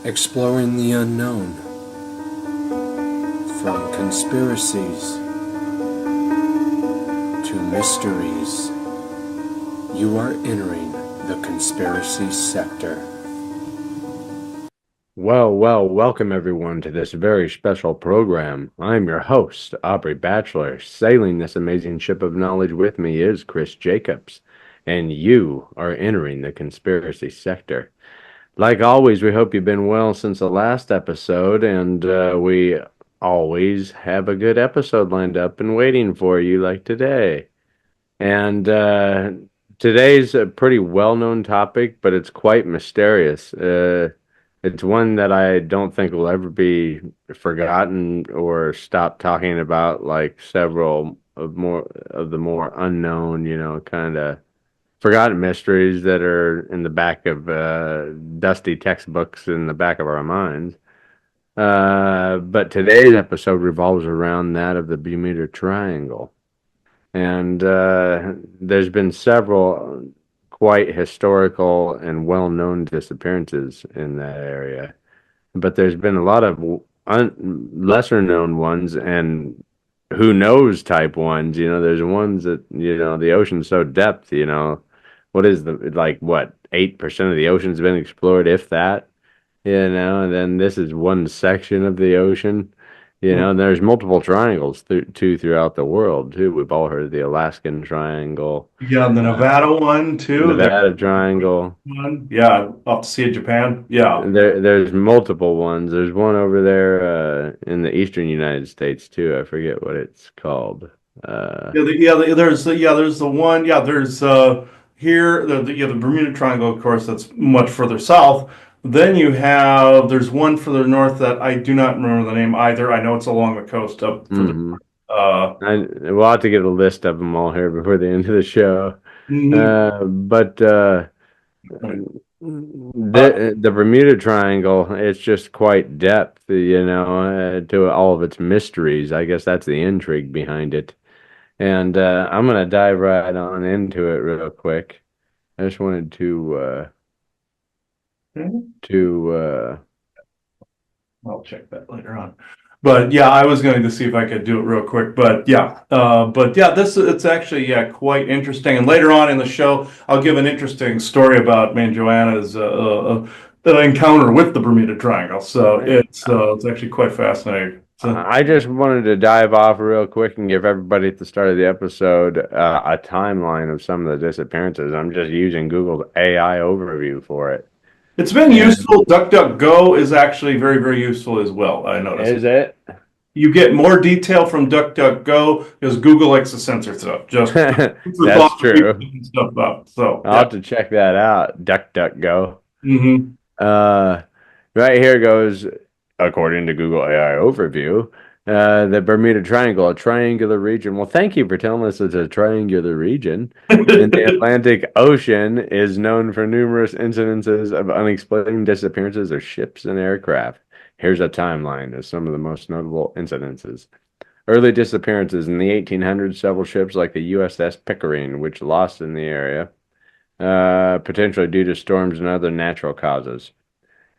Exploring the unknown, from conspiracies to mysteries, you are entering the conspiracy sector. Well, welcome everyone to this very special program. I'm your host, Aubrey Batchelor. Sailing this amazing ship of knowledge with me is Chris Jacobs, and you are entering the conspiracy sector. Like always, we hope you've been well since the last episode, and we always have a good episode lined up and waiting for you, like today. And today's a pretty well-known topic, but it's quite mysterious. It's one that I don't think will ever be forgotten or stop talking about, like several of the more unknown, kind of forgotten mysteries that are in the back of dusty textbooks in the back of our minds. But today's episode revolves around that of the Bermuda Triangle. And there's been several quite historical and well-known disappearances in that area. But there's been a lot of lesser known ones and who knows type ones. There's ones that, the ocean's so depth, what is like what, 8% of the ocean's been explored, if that? And then this is one section of the ocean. And there's multiple triangles throughout the world too. We've all heard of the Alaskan Triangle, Yeah, and the Nevada one too. There's Nevada Triangle. one. Yeah, up to see in Japan. Yeah. There's multiple ones. There's one over there in the eastern United States too. I forget what it's called. Uh, There's the one. Yeah, there's here the Bermuda Triangle, of course, that's much further south. Then there's one further north that I do not remember the name either. I know it's along the coast up further. hmm Uh, We'll have to get a list of them all here before the end of the show. mhm. But Uh, the Bermuda Triangle, it's just quite depth, to all of its mysteries. I guess that's the intrigue behind it. And I'm gonna dive right on into it real quick. I just wanted to I'll check that later on. But yeah, I was going to see if I could do it real quick. But yeah, this it's actually quite interesting. And later on in the show, I'll give an interesting story about me and Joanna's encounter with the Bermuda Triangle. So it's actually quite fascinating. So I just wanted to dive off real quick and give everybody at the start of the episode a timeline of some of the disappearances. I'm just using Google's AI overview for it. it's been And useful. DuckDuckGo is actually very, very useful as well. I noticed. is it? You get more detail from DuckDuckGo because Google likes to censor stuff. Just for That's thought people true. picking stuff up. So I'll yeah. have to check that out. DuckDuckGo. Hmm. Uh, right here goes, according to Google AI overview, the Bermuda Triangle, a triangular region. Well, thank you for telling us it's a triangular region. In the Atlantic Ocean is known for numerous incidences of unexplained disappearances of ships and aircraft. Here's a timeline of some of the most notable incidences. Early disappearances in the 1800s, several ships like the USS Pickering, which lost in the area, potentially due to storms and other natural causes.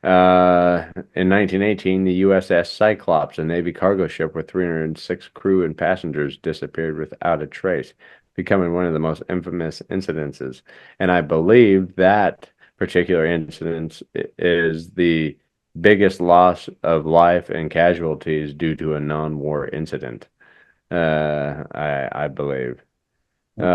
In 1918, the USS Cyclops, a Navy cargo ship with 306 crew and passengers, disappeared without a trace, becoming one of the most infamous incidences. And I believe that particular incident is the biggest loss of life and casualties due to a non-war incident. I believe. In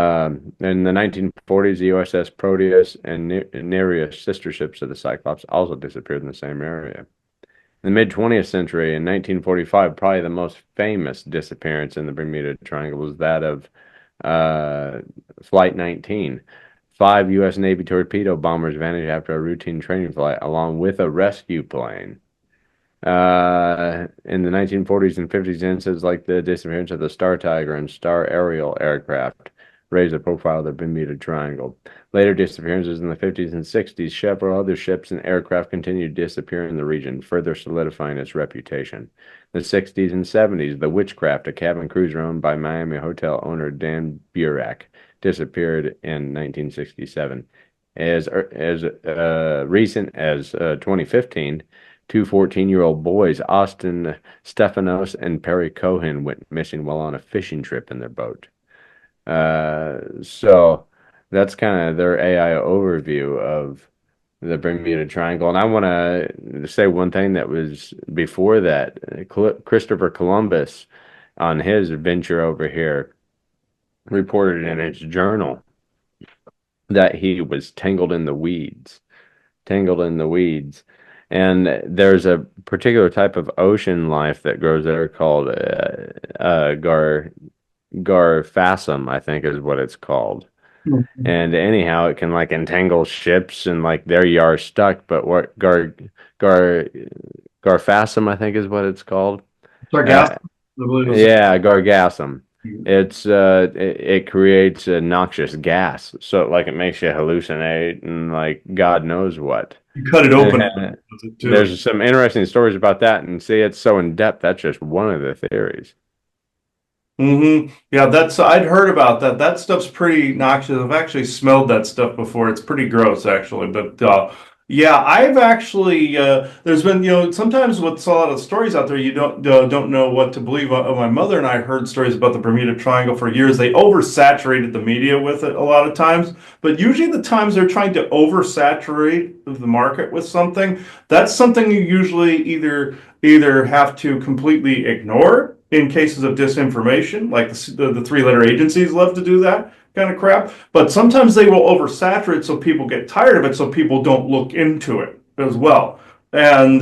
the 1940s, the USS Proteus and Nereus, sister ships of the Cyclops, also disappeared in the same area. In the mid-20th century, in 1945, probably the most famous disappearance in the Bermuda Triangle was that of Flight 19. Five U.S. Navy torpedo bombers vanished after a routine training flight, along with a rescue plane. In the 1940s and 50s, incidents like the disappearance of the Star Tiger and Star Aerial aircraft raised the profile of the Bermuda Triangle. Later disappearances in the 50s and 60s, several other ships and aircraft continued to disappear in the region, further solidifying its reputation. In the 60s and 70s, the Witchcraft, a cabin cruiser owned by Miami hotel owner Dan Burak, disappeared in 1967. As recent as 2015, two 14-year-old boys, Austin Stephanos and Perry Cohen, went missing while on a fishing trip in their boat. So that's kind of their AI overview of the Bermuda Triangle. And I want to say one thing that was before that. Christopher Columbus, on his venture over here, reported in his journal that he was tangled in the weeds, tangled in the weeds. And there's a particular type of ocean life that grows there called garfassum, I think is what it's called. And anyhow, it can like entangle ships and like there you are stuck. But what gar garfassum, I think is what it's called. Sargassum, I believe is. Yeah, gargassum. It creates a noxious gas, so like it makes you hallucinate and like God knows what. You cut it open. There's some interesting stories about that, and see, it's so in depth. That's just one of the theories. Yeah, I'd heard about that. That stuff's pretty noxious. I've actually smelled that stuff before. It's pretty gross, actually. But yeah, I've actually there's been sometimes with a lot of stories out there you don't know what to believe. My mother and I heard stories about the Bermuda Triangle for years. They oversaturated the media with it a lot of times, but usually the times they're trying to oversaturate the market with something, that's something you usually either have to completely ignore in cases of disinformation, like the three-letter agencies love to do that kind of crap. But sometimes they will oversaturate so people get tired of it, so people don't look into it as well. And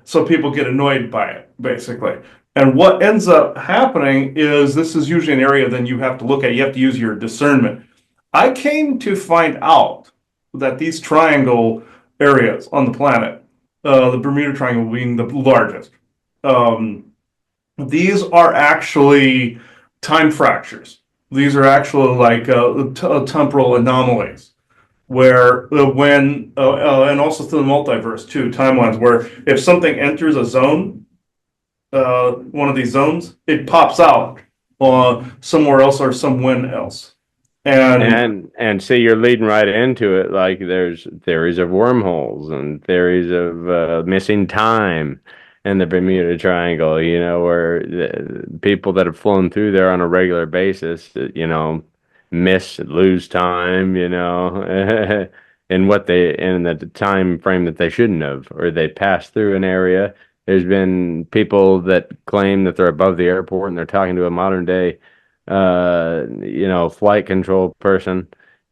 so people get annoyed by it, basically. And what ends up happening is this is usually an area then you have to look at. You have to use your discernment. I came to find out that these triangle areas on the planet, the Bermuda Triangle being the largest, these are actually time fractures. These are actually like temporal anomalies where and also through the multiverse too, timelines where if something enters a zone, one of these zones, it pops out somewhere else or somewhere else. And see, you're leading right into it. Like there's theories of wormholes and theories of missing time in the Bermuda Triangle, where the people that have flown through there on a regular basis, lose time, in the time frame that they shouldn't have, or they pass through an area. There's been people that claim that they're above the airport and they're talking to a modern day, flight control person.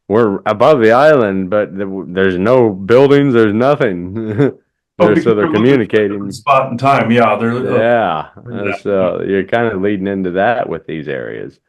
We're above the island, but there's no buildings, there's nothing. So they're communicating spot in time. Yeah, so you're kind of leading into that with these areas.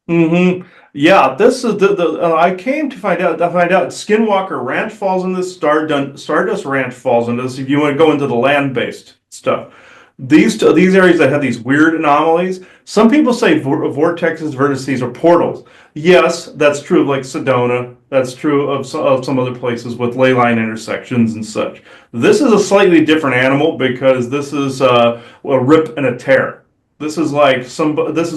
Yeah, this is I came to find out Skinwalker Ranch falls in this, Stardust Ranch falls into this. If you want to go into the land-based stuff, these areas that have these weird anomalies. Some people say vortexes, vertices, or portals. Yes, that's true of like Sedona. That's true of some other places with ley line intersections and such. This is a slightly different animal because this is a rip and a tear. This is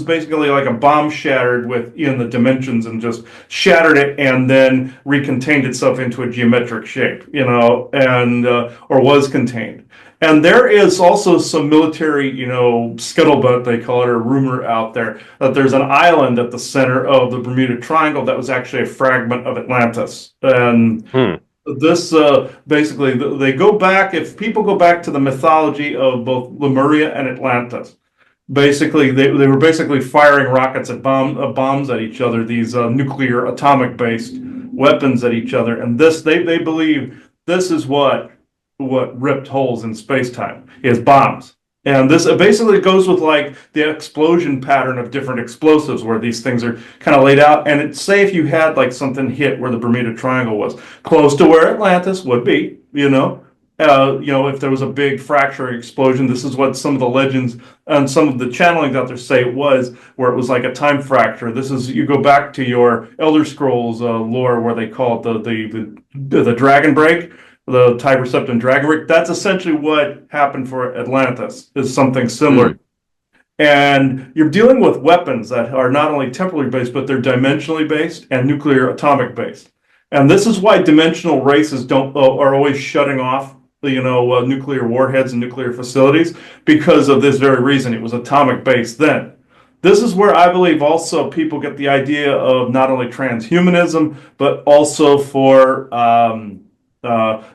basically like a bomb shattered within the dimensions and just shattered it and then recontained itself into a geometric shape, and or was contained. And there is also some military, scuttlebutt, they call it, or rumor out there that there's an island at the center of the Bermuda Triangle that was actually a fragment of Atlantis. And this basically, they go back, if people go back to the mythology of both Lemuria and Atlantis, basically, they were basically firing rockets at bombs at each other, these nuclear atomic-based weapons at each other. And they believe this is what ripped holes in space-time is bombs. And this basically goes with like the explosion pattern of different explosives where these things are kind of laid out. And say if you had like something hit where the Bermuda Triangle was close to where Atlantis would be, if there was a big fracturing explosion, this is what some of the legends and some of the channelings out there say it was, where it was like a time fracture. You go back to your Elder Scrolls lore where they call it the dragon break, the Tiber Septim dragon break. That's essentially what happened for Atlantis, is something similar. And you're dealing with weapons that are not only temporally based, but they're dimensionally based and nuclear atomic based. And this is why dimensional races are always shutting off nuclear warheads and nuclear facilities because of this very reason. It was atomic based then. This is where I believe also people get the idea of not only transhumanism, but also for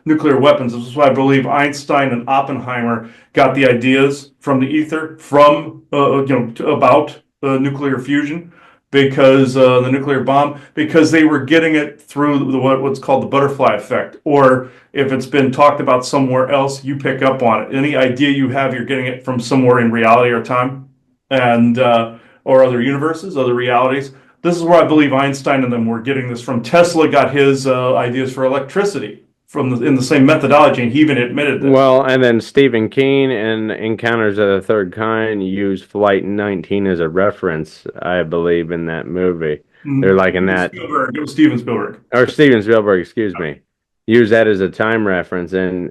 nuclear weapons. This is why I believe Einstein and Oppenheimer got the ideas from the ether from about nuclear fusion, because the nuclear bomb, because they were getting it through what's called the butterfly effect, or if it's been talked about somewhere else, you pick up on it. Any idea you have, you're getting it from somewhere in reality or time, and or other universes, other realities. This is where I believe Einstein and them were getting this from. Tesla got his ideas for electricity in the same methodology, and he even admitted this. Well, and then Stephen King in Encounters of the Third Kind used Flight 19 as a reference, I believe, in that movie. They're like in that. Spielberg. It was Steven Spielberg. Or Steven Spielberg, excuse me. Use that as a time reference in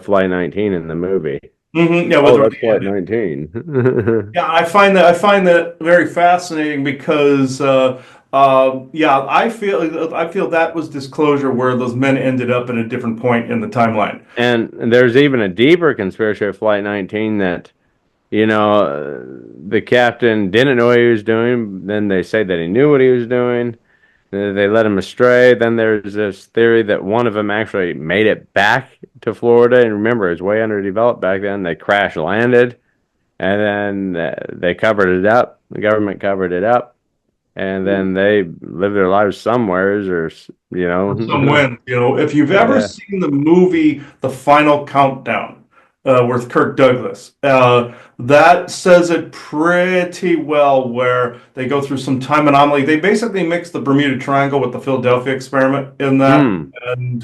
Flight 19 in the movie. Mm-hmm. Yeah, that's Flight 19. Yeah, I find that very fascinating because I feel that was disclosure where those men ended up at a different point in the timeline. And there's even a deeper conspiracy of Flight 19 that, the captain didn't know what he was doing. Then they say that he knew what he was doing. They led him astray. Then there's this theory that one of them actually made it back to Florida. And remember, it was way underdeveloped back then. They crash landed, and then they covered it up. The government covered it up. And then they live their lives somewheres, or somewhere. If you've ever seen the movie The Final Countdown with Kirk Douglas, that says it pretty well. Where they go through some time anomaly. They basically mix the Bermuda Triangle with the Philadelphia experiment in that, and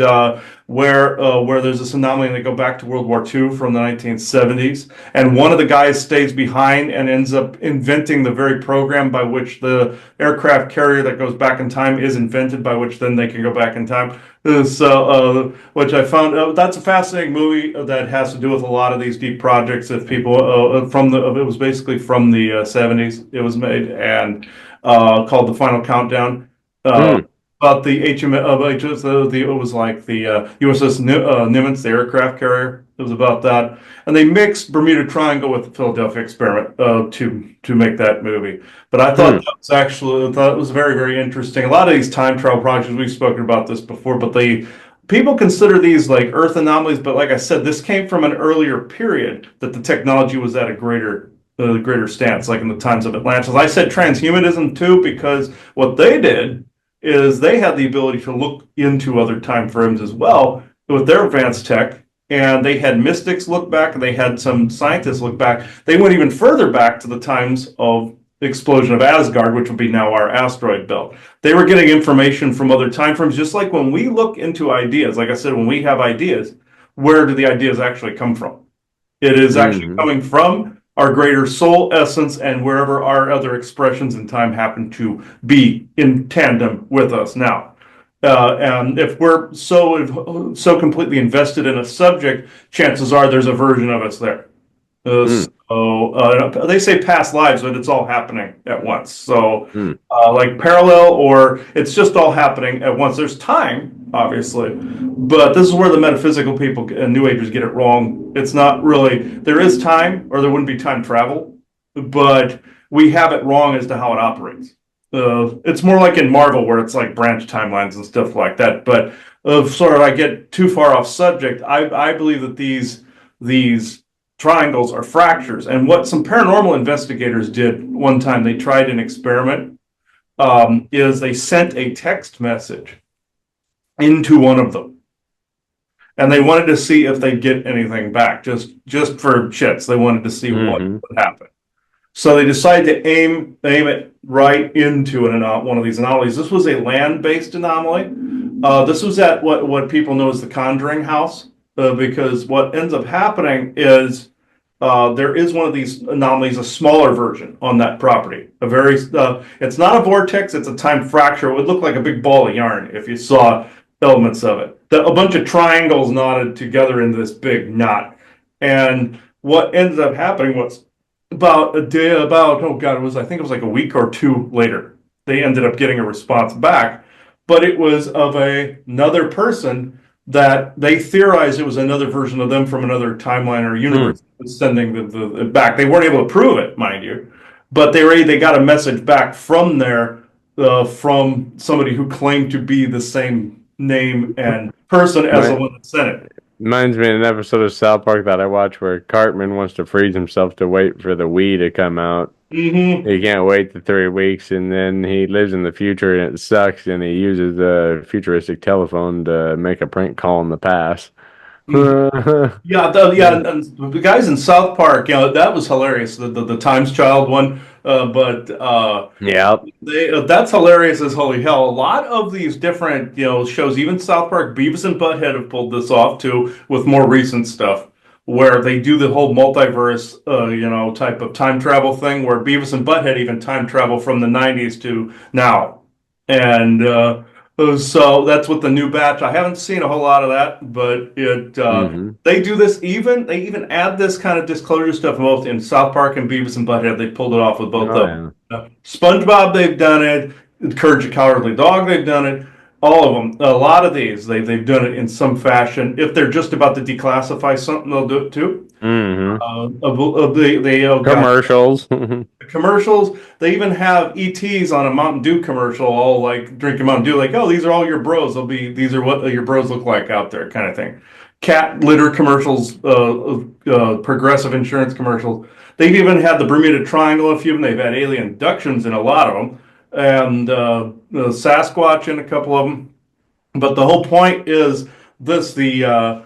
where there's this anomaly, and they go back to World War II from the 1970s, and one of the guys stays behind and ends up inventing the very program by which the aircraft carrier that goes back in time is invented, by which then they can go back in time. So, which I found that's a fascinating movie that has to do with a lot of these deep projects. If people it was basically from the 70s. It was made, and called The Final Countdown. About the it was like the USS Nimitz, the aircraft carrier. It was about that, and they mixed Bermuda Triangle with the Philadelphia experiment to make that movie. But I thought that was very, very interesting. A lot of these time travel projects, we've spoken about this before, but people consider these like Earth anomalies. But like I said, this came from an earlier period that the technology was at a greater stance, like in the times of Atlantis. I said transhumanism too, because what they did is they had the ability to look into other time frames as well with their advanced tech. And they had mystics look back, and they had some scientists look back. They went even further back to the times of the explosion of Asgard, which would be now our asteroid belt. They were getting information from other time frames, just like when we look into ideas. Like I said, when we have ideas, where do the ideas actually come from? It is actually coming from our greater soul essence, and wherever our other expressions in time happen to be in tandem with us now. And if we're so completely invested in a subject, chances are there's a version of us there. So they say past lives, but it's all happening at once. So like parallel, or it's just all happening at once. There's time, obviously, but this is where the metaphysical people and New Agers get it wrong. It's not really, there is time, or there wouldn't be time travel, but we have it wrong as to how it operates. It's more like in Marvel, where it's like branch timelines and stuff like that. But I get too far off subject. I believe that these triangles are fractures. And what some paranormal investigators did one time, they tried an experiment, is they sent a text message into one of them. And they wanted to see if they'd get anything back, just for shits. They wanted to see what would happen. So they decided to aim it right into one of these anomalies. This was a land-based anomaly. This was at what people know as the Conjuring House, because what ends up happening is there is one of these anomalies, a smaller version on that property. It's not a vortex; it's a time fracture. It would look like a big ball of yarn if you saw elements of it. A bunch of triangles knotted together into this big knot. And what ended up happening was, I think it was like a week or two later, they ended up getting a response back, but it was of another person that they theorized it was another version of them from another timeline or universe sending the back. They weren't able to prove it, mind you, but they got a message back from there from somebody who claimed to be the same name and person as the My, one that sent it. Reminds me of an episode of South Park that I watch where Cartman wants to freeze himself to wait for the Wii to come out. Mm-hmm. He can't wait the 3 weeks, and then he lives in the future and it sucks, and he uses a futuristic telephone to make a prank call in the past. Yeah, and the guys in South Park, that was hilarious. The Times Child one, but Yep. that's hilarious as holy hell. A lot of these different shows, even South Park, Beavis and Butthead have pulled this off too with more recent stuff, where they do the whole multiverse, type of time travel thing, where Beavis and Butthead even time travel from the '90s to now, and so that's what the new batch. I haven't seen a whole lot of that, but Hmm. they do this even. They even add this kind of disclosure stuff both in South Park and Beavis and Butthead. They pulled it off with both Oh, of yeah. them. SpongeBob, they've done it. Courage the Cowardly Dog, they've done it. All of them. A lot of these, they've done it in some fashion. If they're just about to declassify something, they'll do it too. Hmm. God, Commercials. commercials. They even have ETs on a Mountain Dew commercial, all like drinking Mountain Dew, like, oh, these are all your bros. These are what your bros look like out there, kind of thing. Cat litter commercials, progressive insurance commercials. They've even had the Bermuda Triangle, a few of them. They've had alien abductions in a lot of them, and the Sasquatch in a couple of them. But the whole point is this: the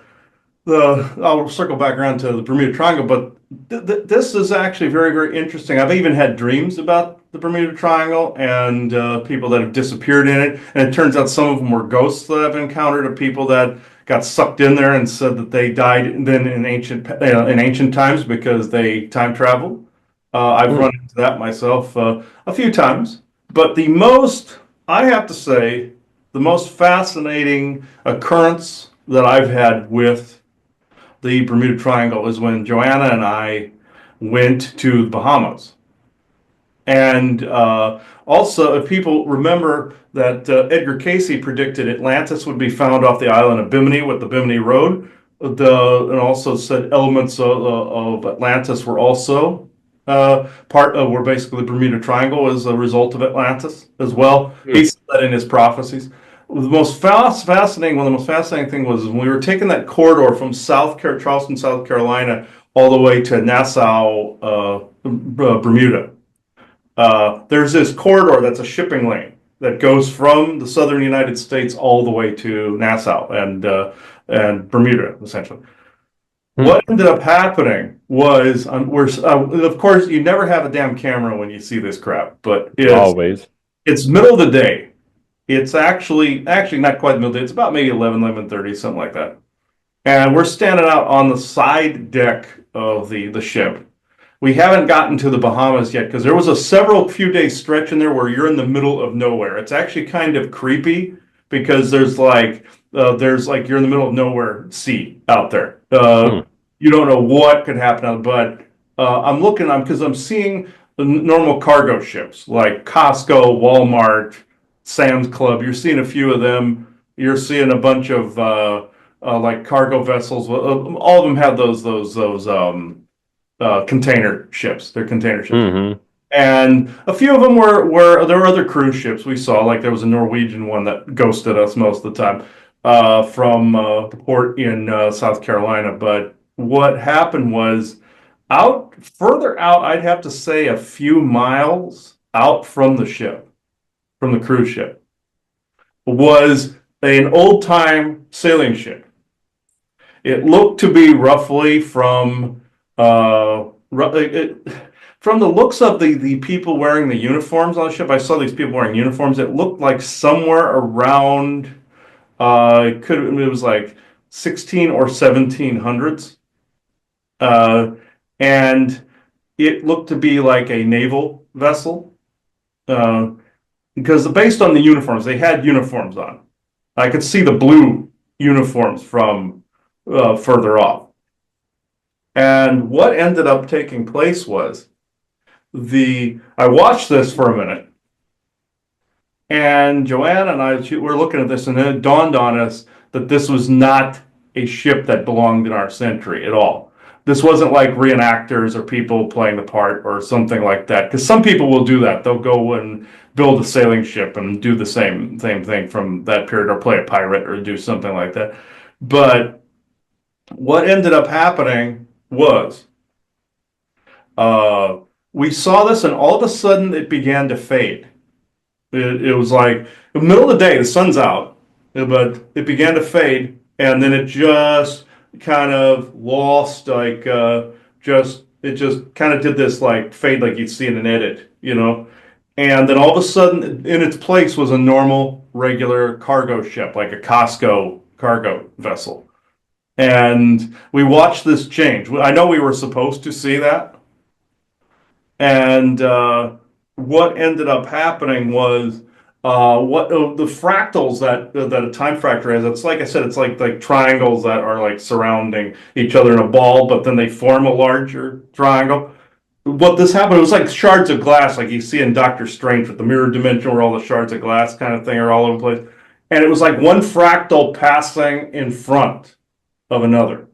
I'll circle back around to the Bermuda Triangle, but this is actually very, very interesting. I've even had dreams about the Bermuda Triangle and people that have disappeared in it, and it turns out some of them were ghosts that I've encountered of people that got sucked in there and said that they died then in ancient times because they time traveled. I've run into that myself a few times, but I have to say, the most fascinating occurrence that I've had with the Bermuda Triangle is when Joanna and I went to the Bahamas. And also, if people remember that Edgar Casey predicted Atlantis would be found off the island of Bimini with the Bimini Road, and also said elements of Atlantis were also were basically the Bermuda Triangle as a result of Atlantis as well. He said that in his prophecies. The most fascinating, one of the most fascinating thing was when we were taking that corridor from Charleston, South Carolina, all the way to Nassau, Bermuda. There's this corridor that's a shipping lane that goes from the southern United States all the way to Nassau and Bermuda, essentially. What ended up happening was, of course, you never have a damn camera when you see this crap, but Always. it's middle of the day. It's actually not quite the middle of the day. It's about maybe 11:30, something like that. And we're standing out on the side deck of the ship. We haven't gotten to the Bahamas yet because there was a few days stretch in there where you're in the middle of nowhere. It's actually kind of creepy because there's like you're in the middle of nowhere sea out there. You don't know what could happen, but because I'm seeing the normal cargo ships like Costco, Walmart, Sam's Club. You're seeing a few of them. You're seeing a bunch of like cargo vessels. All of them have those container ships. They're container ships. Hmm. And a few of them were there were other cruise ships we saw, like there was a Norwegian one that ghosted us most of the time from the port in South Carolina. But what happened was further out, I'd have to say a few miles out from the ship, from the cruise ship, was an old time sailing ship. It looked to be roughly from from the looks of the people wearing the uniforms on the ship. I saw these people wearing uniforms. It looked like somewhere around it was like 16 or 1700s, and it looked to be like a naval vessel because based on the uniforms, they had uniforms on. I could see the blue uniforms from further off. And what ended up taking place was I watched this for a minute, and Joanna and I were looking at this, and then it dawned on us that this was not a ship that belonged in our century at all. This wasn't like reenactors or people playing the part or something like that. Because some people will do that. They'll go and build a sailing ship and do the same thing from that period, or play a pirate or do something like that. But what ended up happening was we saw this, and all of a sudden it began to fade. It was like the middle of the day, the sun's out, but it began to fade, and then it just kind of lost, like it just kind of did this like fade, like you'd see in an edit, you know. And then all of a sudden, in its place was a normal, regular cargo ship, like a Costco cargo vessel. And we watched this change. I know we were supposed to see that. And what ended up happening was what the fractals that a time fracture has. It's like I said, it's like triangles that are like surrounding each other in a ball, but then they form a larger triangle. What this happened, it was like shards of glass, like you see in Doctor Strange with the mirror dimension, where all the shards of glass kind of thing are all over the place. And it was like one fractal passing in front of another.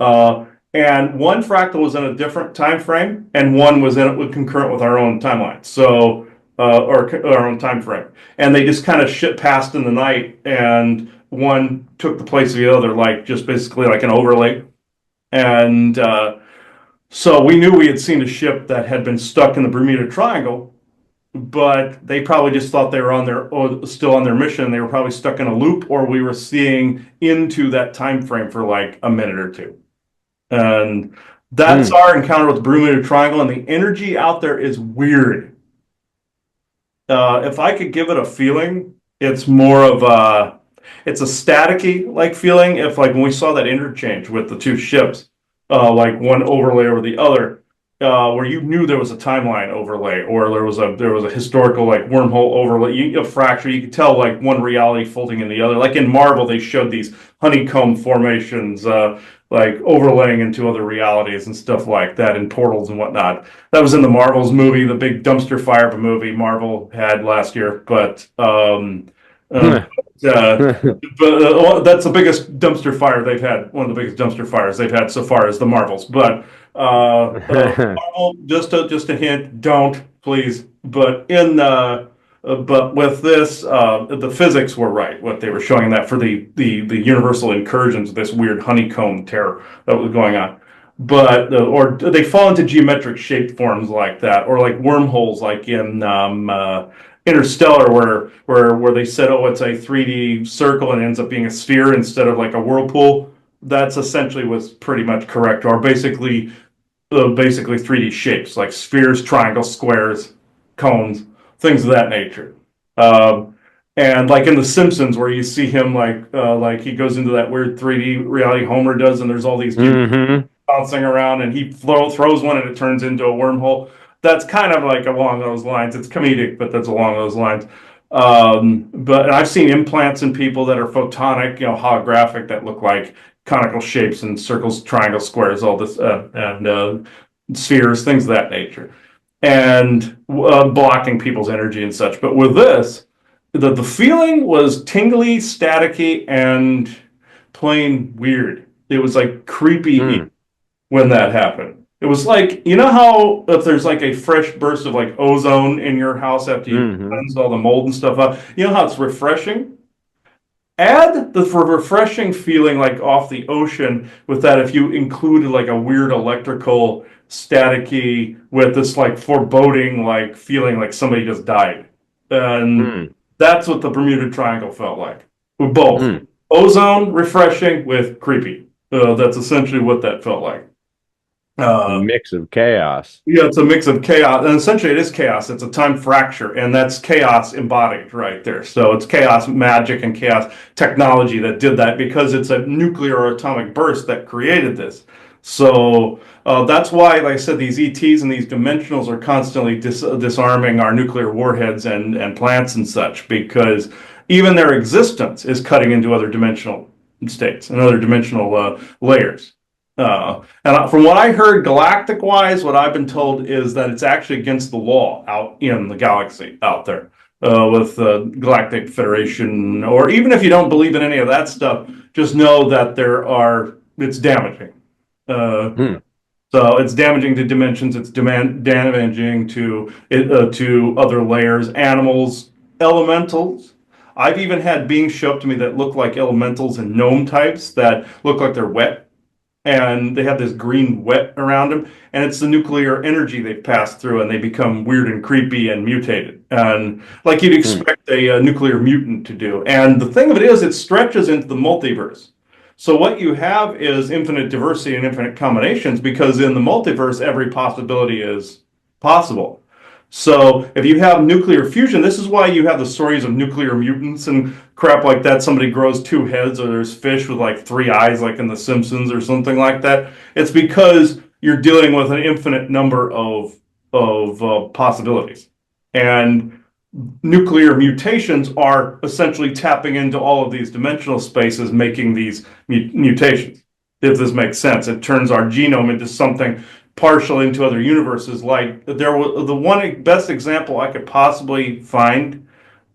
And one fractal was in a different time frame, and one was concurrent with our own timeline. So, or our own time frame. And they just kind of passed in the night, and one took the place of the other, like just basically like an overlay. And so we knew we had seen a ship that had been stuck in the Bermuda Triangle, but they probably just thought they were still on their mission. They were probably stuck in a loop, or we were seeing into that time frame for like a minute or two. And that's our encounter with the Bermuda Triangle, and the energy out there is weird. If I could give it a feeling, it's more of it's a staticky like feeling. If like when we saw that interchange with the two ships, like one overlay over the other, where you knew there was a timeline overlay, or there was a historical like wormhole overlay, a fracture. You could tell like one reality folding in the other. Like in Marvel, they showed these honeycomb formations, like overlaying into other realities and stuff like that in portals and whatnot. That was in the Marvels movie, the big dumpster fire of a movie Marvel had last year. But but that's the biggest dumpster fire they've had. One of the biggest dumpster fires they've had so far is the Marvels. But Marvel, just a hint, don't please. But but with this, the physics were right. What they were showing that for the universal incursions, this weird honeycomb terror that was going on. But or they fall into geometric shaped forms like that, or like wormholes, like in Interstellar, where they said, oh, it's a 3D circle and it ends up being a sphere instead of like a whirlpool. That's essentially was pretty much correct, or basically 3D shapes like spheres, triangles, squares, cones, things of that nature. And like in The Simpsons, where you see him like he goes into that weird 3D reality Homer does, and there's all these bouncing around, and he throws one and it turns into a wormhole. That's kind of like along those lines. It's comedic, but that's along those lines. But I've seen implants in people that are photonic, holographic, that look like conical shapes and circles, triangles, squares, all this, and spheres, things of that nature, and blocking people's energy and such. But with this, the feeling was tingly, staticky, and plain weird. It was like creepy when that happened. It was like, you know how if there's like a fresh burst of like ozone in your house after you cleanse all the mold and stuff out, you know how it's refreshing? Add the refreshing feeling like off the ocean with that if you included like a weird electrical staticky with this like foreboding like feeling like somebody just died. And that's what the Bermuda Triangle felt like. With both. Ozone, refreshing, with creepy. That's essentially what that felt like. A mix of chaos. Yeah, it's a mix of chaos, and essentially it is chaos. It's a time fracture, and that's chaos embodied right there. So it's chaos magic and chaos technology that did that, because it's a nuclear or atomic burst that created this. So that's why, like I said, these ETs and these dimensionals are constantly disarming our nuclear warheads and plants and such, because even their existence is cutting into other dimensional states and other dimensional layers. And from what I heard, galactic-wise, what I've been told is that it's actually against the law out in the galaxy out there. with the Galactic Federation, or even if you don't believe in any of that stuff, just know that it's damaging. Uh, Hmm. so it's damaging to dimensions. It's damaging to other layers, animals, elementals. I've even had beings show up to me that look like elementals and gnome types that look like they're wet, and they have this green wet around them, and it's the nuclear energy they've passed through, and they become weird and creepy and mutated, and like you'd Hmm. expect a nuclear mutant to do. And the thing of it is, it stretches into the multiverse. So what you have is infinite diversity and infinite combinations, because in the multiverse, every possibility is possible. So if you have nuclear fusion, this is why you have the stories of nuclear mutants and crap like that. Somebody grows two heads, or there's fish with like three eyes, like in The Simpsons or something like that. It's because you're dealing with an infinite number of possibilities, and nuclear mutations are essentially tapping into all of these dimensional spaces, making these mutations. If this makes sense, it turns our genome into something partial into other universes. Like there was the one best example I could possibly find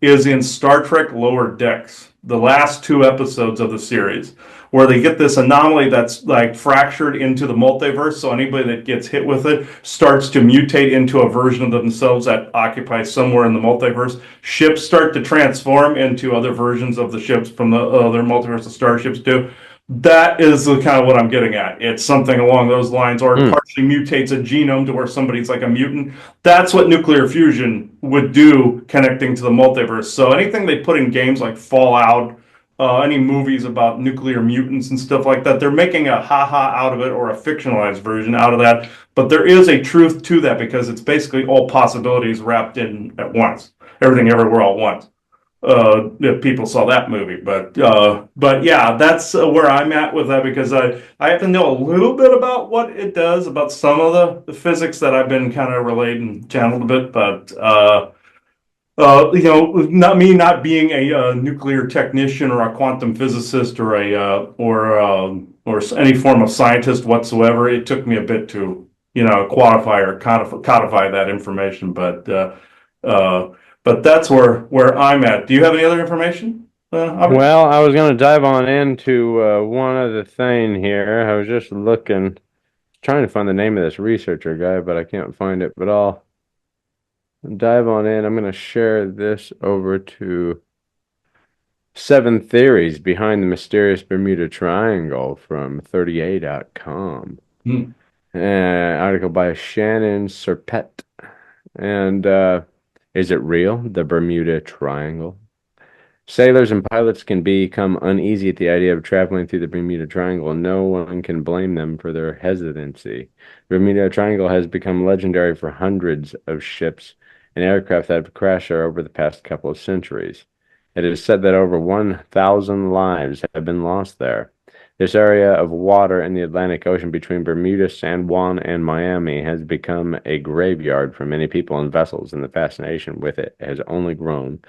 is in Star Trek Lower Decks, the last two episodes of the series, where they get this anomaly that's like fractured into the multiverse. So anybody that gets hit with it starts to mutate into a version of themselves that occupies somewhere in the multiverse. Ships start to transform into other versions of the ships from the other multiverse of starships do. That is the kind of what I'm getting at. It's something along those lines, or it Hmm. partially mutates a genome to where somebody's like a mutant. That's what nuclear fusion would do, connecting to the multiverse. So anything they put in games like Fallout, any movies about nuclear mutants and stuff like that, they're making a haha out of it, or a fictionalized version out of that. But there is a truth to that, because it's basically all possibilities wrapped in at once. Everything everywhere all at once. If people saw that movie, but yeah, that's where I'm at with that, because I have to know a little bit about what it does, about some of the physics that I've been kind of relayed and channeled a bit, but not me not being a nuclear technician or a quantum physicist or or any form of scientist whatsoever. It took me a bit to quantify or codify that information, uh, but that's where I'm at. Do you have any other information, Aubrey? Well, I was going to dive on into one other thing here. I was just looking, trying to find the name of this researcher guy, but I can't find it. But I'll dive on in. I'm going to share this over to Seven Theories Behind the Mysterious Bermuda Triangle from 30a.com. Hmm. Article by Shannon Serpett. And is it real? The Bermuda Triangle? Sailors and pilots can become uneasy at the idea of traveling through the Bermuda Triangle, and no one can blame them for their hesitancy. The Bermuda Triangle has become legendary for hundreds of ships and aircraft that have crashed there over the past couple of centuries. It is said that over 1,000 lives have been lost there. This area of water in the Atlantic Ocean between Bermuda, San Juan, and Miami has become a graveyard for many people and vessels, and the fascination with it has only grown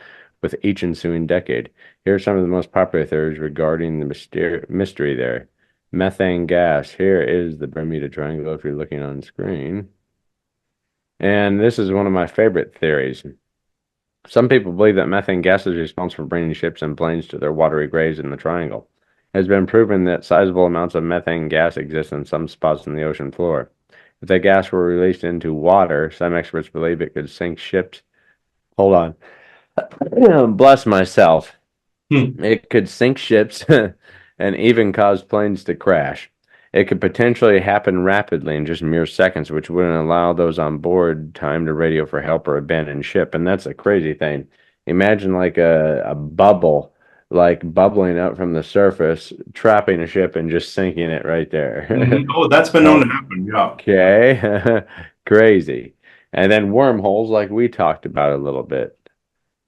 with each ensuing decade. Here are some of the most popular theories regarding the mystery there. Methane gas. Here is the Bermuda Triangle if you're looking on screen. And this is one of my favorite theories. Some people believe that methane gas is responsible for bringing ships and planes to their watery graves in the triangle. It has been proven that sizable amounts of methane gas exist in some spots in the ocean floor. If that gas were released into water, some experts believe it could sink ships. Hold on. Bless myself. Hmm. It could sink ships and even cause planes to crash. It could potentially happen rapidly in just mere seconds, which wouldn't allow those on board time to radio for help or abandon ship. And that's a crazy thing. Imagine like a bubble, like bubbling up from the surface, trapping a ship and just sinking it right there. Mhm. Oh, that's been known to happen. Yeah. Okay. Crazy. And then wormholes, like we talked about a little bit.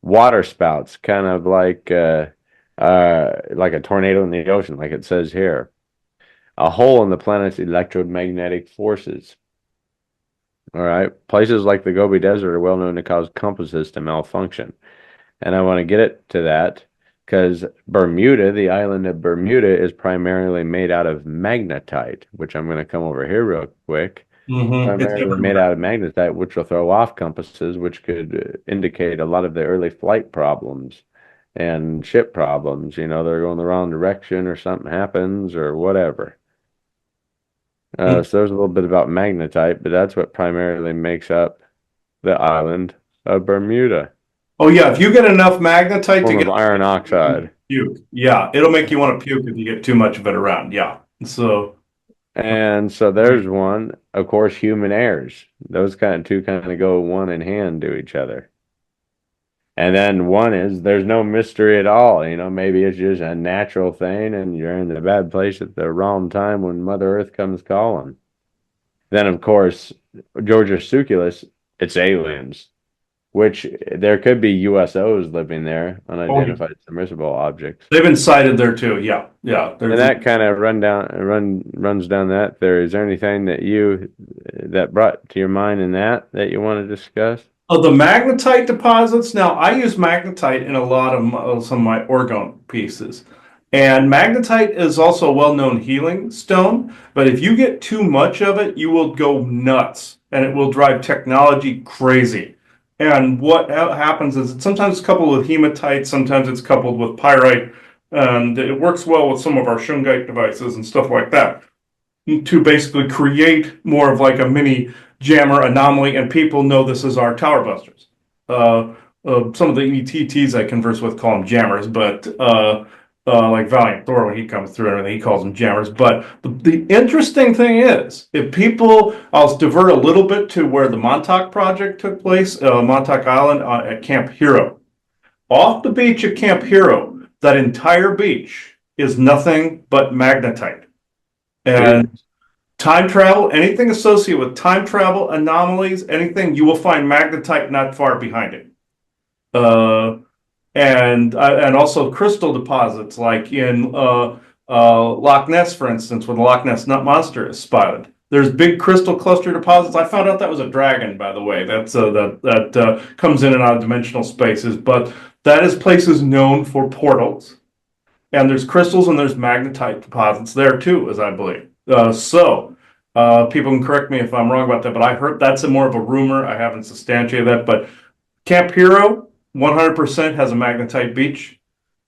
Water spouts, kind of like a tornado in the ocean, like it says here. A hole in the planet's electromagnetic forces. All right. Places like the Gobi Desert are well known to cause compasses to malfunction. And I want to get it to that because Bermuda, the island of Bermuda, is primarily made out of magnetite, which I'm going to come over here real quick It's primarily made everywhere. out of magnetite, which will throw off compasses, which could indicate a lot of the early flight problems and ship problems. You know, they're going the wrong direction or something happens or whatever. So there's a little bit about magnetite, but that's what primarily makes up the island of Bermuda, Oh yeah, if you get enough magnetite form of together, iron oxide. puke. Yeah, it'll make you want to puke if you get too much of it around. Yeah. So And so there's one, of course, human heirs. Those kind of go one in hand to each other. And then one is there's no mystery at all. You know, maybe it's just a natural thing and you're in the bad place at the wrong time when Mother Earth comes calling. Then, of course, Georgia Succulus, it's aliens, which there could be USOs living there, oh, yeah. unidentified submersible objects. They've been sighted there too. Yeah, yeah. And that kind of runs down that theory. Is there anything that brought to your mind in that you want to discuss? Oh, the magnetite deposits. Now, I use magnetite in a lot of some of my orgone pieces. And magnetite is also a well-known healing stone, but if you get too much of it, you will go nuts and it will drive technology crazy. And what happens is sometimes it's coupled with hematite, sometimes it's coupled with pyrite, and it works well with some of our shungite devices and stuff like that to basically create more of like a mini jammer anomaly, and people know this is our tower busters. Some of the ETTs I converse with call them jammers, but like Valiant Thor, when he comes through and everything, he calls them jammers. But the interesting thing is, if people, I'll divert a little bit to where the Montauk project took place, Montauk Island at Camp Hero. Off the beach at Camp Hero, that entire beach is nothing but magnetite. And time travel, anything associated with time travel, anomalies, anything, you will find magnetite not far behind it. And also crystal deposits, like in Loch Ness, for instance, where the Loch Ness nut monster is spotted. There's big crystal cluster deposits. I found out that was a dragon, by the way. That's that comes in and out of dimensional spaces, but that is places known for portals. And there's crystals and there's magnetite deposits there too, as I believe. People can correct me if I'm wrong about that, but I heard that's more of a rumor. I haven't substantiated that, but Camp Hero 100% has a magnetite beach,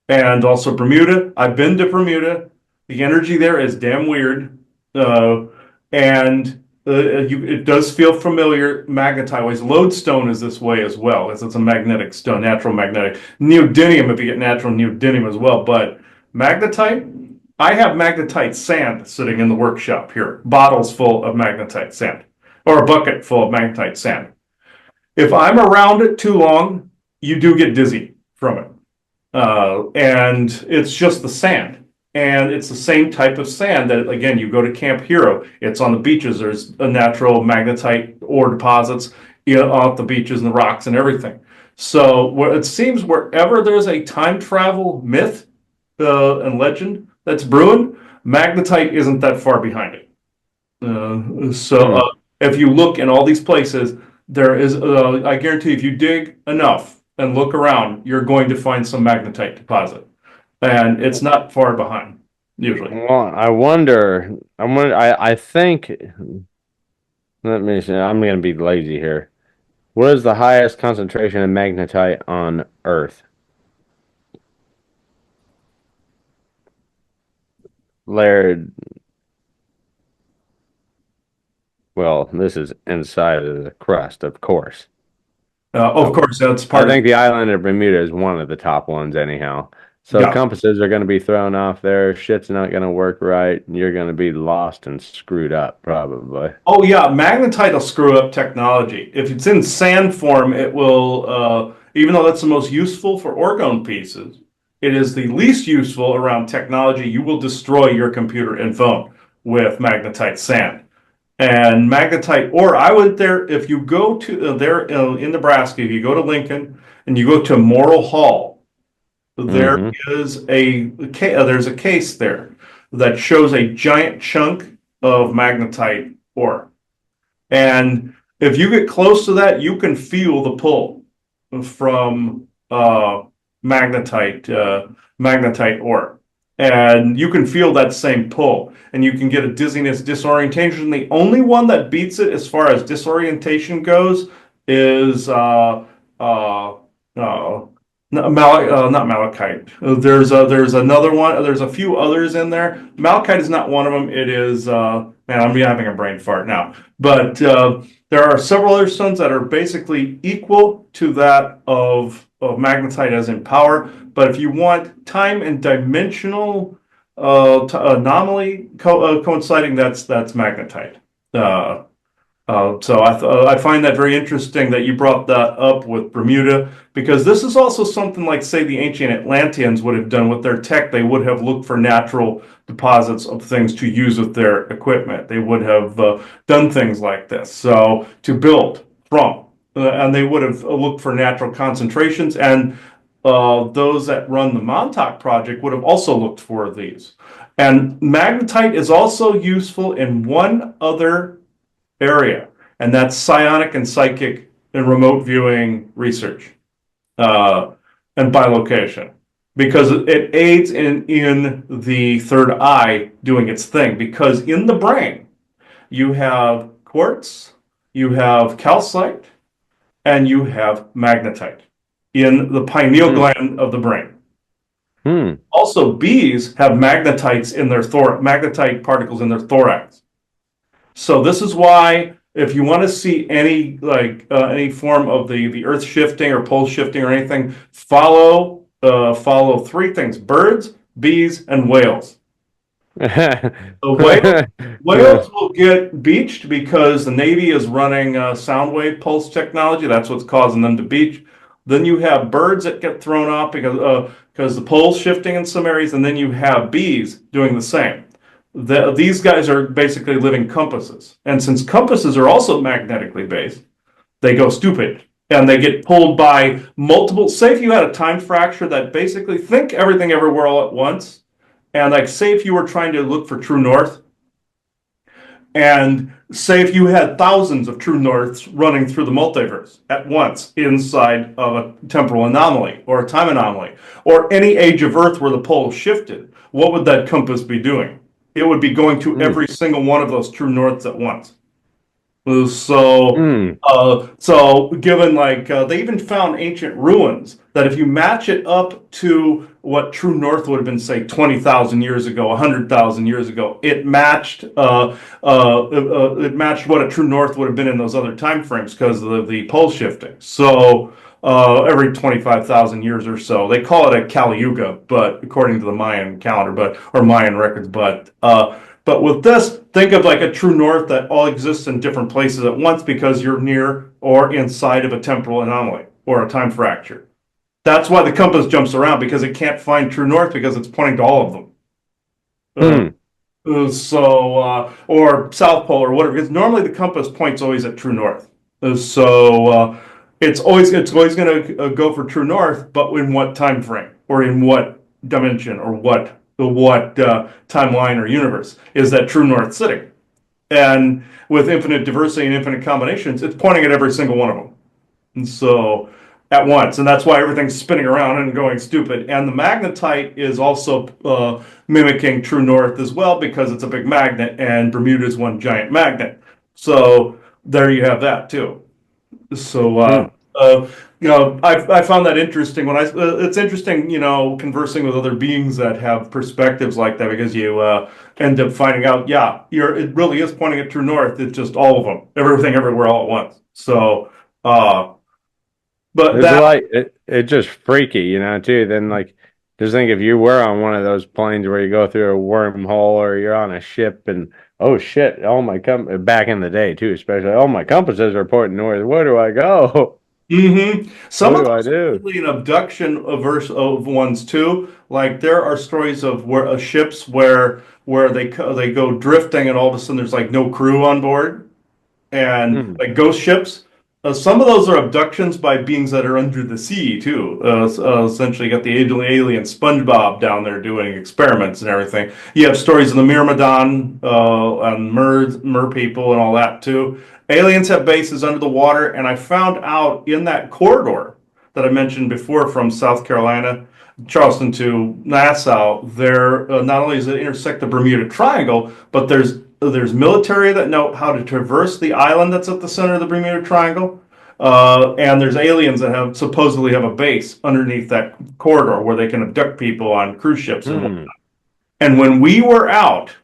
and also Bermuda. I've been to Bermuda. The energy there is damn weird, and it does feel familiar magnetite-wise. Lodestone is this way as well, as it's a magnetic stone, natural magnetic. Neodymium, if you get natural neodymium as well, but magnetite. I have magnetite sand sitting in the workshop here, bottles full of magnetite sand, or a bucket full of magnetite sand. If I'm around it too long, you do get dizzy from it. And it's just the sand. And it's the same type of sand that, again, you go to Camp Hero. It's on the beaches. There's a natural magnetite ore deposits off the beaches and the rocks and everything. So it seems wherever there's a time travel myth and legend that's brewing, magnetite isn't that far behind it. If you look in all these places, there is, I guarantee if you dig enough and look around, you're going to find some magnetite deposit. And it's not far behind, usually. Well, I think, let me see, I'm going to be lazy here. What is the highest concentration of magnetite on Earth? Laird, well, this is inside of the crust, of course. Of course, that's I part think the island of Bermuda is one of the top ones, anyhow. So yeah. compasses are going to be thrown off there. Shit's not going to work right. You're going to be lost and screwed up, probably. Oh, yeah, magnetite will screw up technology. If it's in sand form, it will, even though that's the most useful for orgone pieces, it is the least useful around technology. You will destroy your computer and phone with magnetite sand. And magnetite, or I would there, if you go to there in Nebraska, if you go to Lincoln and you go to Morrill Hall, there is there's a case there that shows a giant chunk of magnetite ore. And if you get close to that, you can feel the pull from magnetite ore. And you can feel that same pull, and you can get a dizziness, disorientation. The only one that beats it as far as disorientation goes is not malachite. There's another one. There's a few others in there. Malachite is not one of them. It is man, I'm having a brain fart now. But there are several other stones that are basically equal to that of magnetite as in power. But if you want time and dimensional anomaly coinciding, that's magnetite. So I find that very interesting that you brought that up with Bermuda, because this is also something like, say, the ancient Atlanteans would have done with their tech. They would have looked for natural deposits of things to use with their equipment. They would have done things like this, so to build from, and they would have looked for natural concentrations. And those that run the Montauk project would have also looked for these. And magnetite is also useful in one other area, and that's psionic and psychic and remote viewing research, and bilocation, because it aids in the third eye doing its thing. Because in the brain, you have quartz, you have calcite, and you have magnetite in the pineal gland of the brain. Also, bees have magnetites in their magnetite particles in their thorax. So this is why, if you want to see any any form of the earth shifting or pole shifting or anything, follow three things: birds, bees, and whales. The whales will get beached because the Navy is running sound wave pulse technology. That's what's causing them to beach. Then you have birds that get thrown off because the pole's shifting in some areas, and then you have bees doing the same. These guys are basically living compasses. And since compasses are also magnetically based, they go stupid and they get pulled by multiple. Say if you had a time fracture that basically, think everything everywhere all at once. And like, say if you were trying to look for true north, and say if you had thousands of true norths running through the multiverse at once inside of a temporal anomaly or a time anomaly or any age of Earth where the pole shifted, what would that compass be doing? It would be going to every single one of those true norths at once. So, so given they even found ancient ruins that if you match it up to what true north would have been, say 20,000 years ago, 100,000 years ago, it matched what a true north would have been in those other time frames because of the pole shifting. So every 25,000 years or so, they call it a Kali Yuga, but according to the Mayan calendar, or Mayan records, but with this, think of like a true north that all exists in different places at once because you're near or inside of a temporal anomaly or a time fracture. That's why the compass jumps around, because it can't find true north because it's pointing to all of them. Or South Pole or whatever, because normally the compass points always at true north. It's always going to go for true north, but in what time frame or in what dimension or what timeline or universe is that true north sitting? And with infinite diversity and infinite combinations, it's pointing at every single one of them. And so at once, and that's why everything's spinning around and going stupid. And the magnetite is also mimicking true north as well, because it's a big magnet, and Bermuda is one giant magnet. So there you have that too. So I found that interesting when it's interesting, conversing with other beings that have perspectives like that, because you end up finding out, it really is pointing at true north. It's just all of them, everything, everywhere, all at once. So, but it's just freaky, too. Then just think if you were on one of those planes where you go through a wormhole, or you're on a ship and oh shit, back in the day too, especially, my compasses are pointing north. Where do I go? Some what of do I those do? are really an abduction of ones too. Like there are stories of ships where they go drifting, and all of a sudden there's no crew on board, and like ghost ships. Some of those are abductions by beings that are under the sea too. Essentially, you got the alien SpongeBob down there doing experiments and everything. You have stories of the Myrmidon and mer people and all that too. Aliens have bases under the water, and I found out in that corridor that I mentioned before from South Carolina Charleston to Nassau, there not only does it intersect the Bermuda Triangle, but there's military that know how to traverse the island that's at the center of the Bermuda Triangle. And there's aliens that have supposedly have a base underneath that corridor where they can abduct people on cruise ships and whatnot. And when we were out,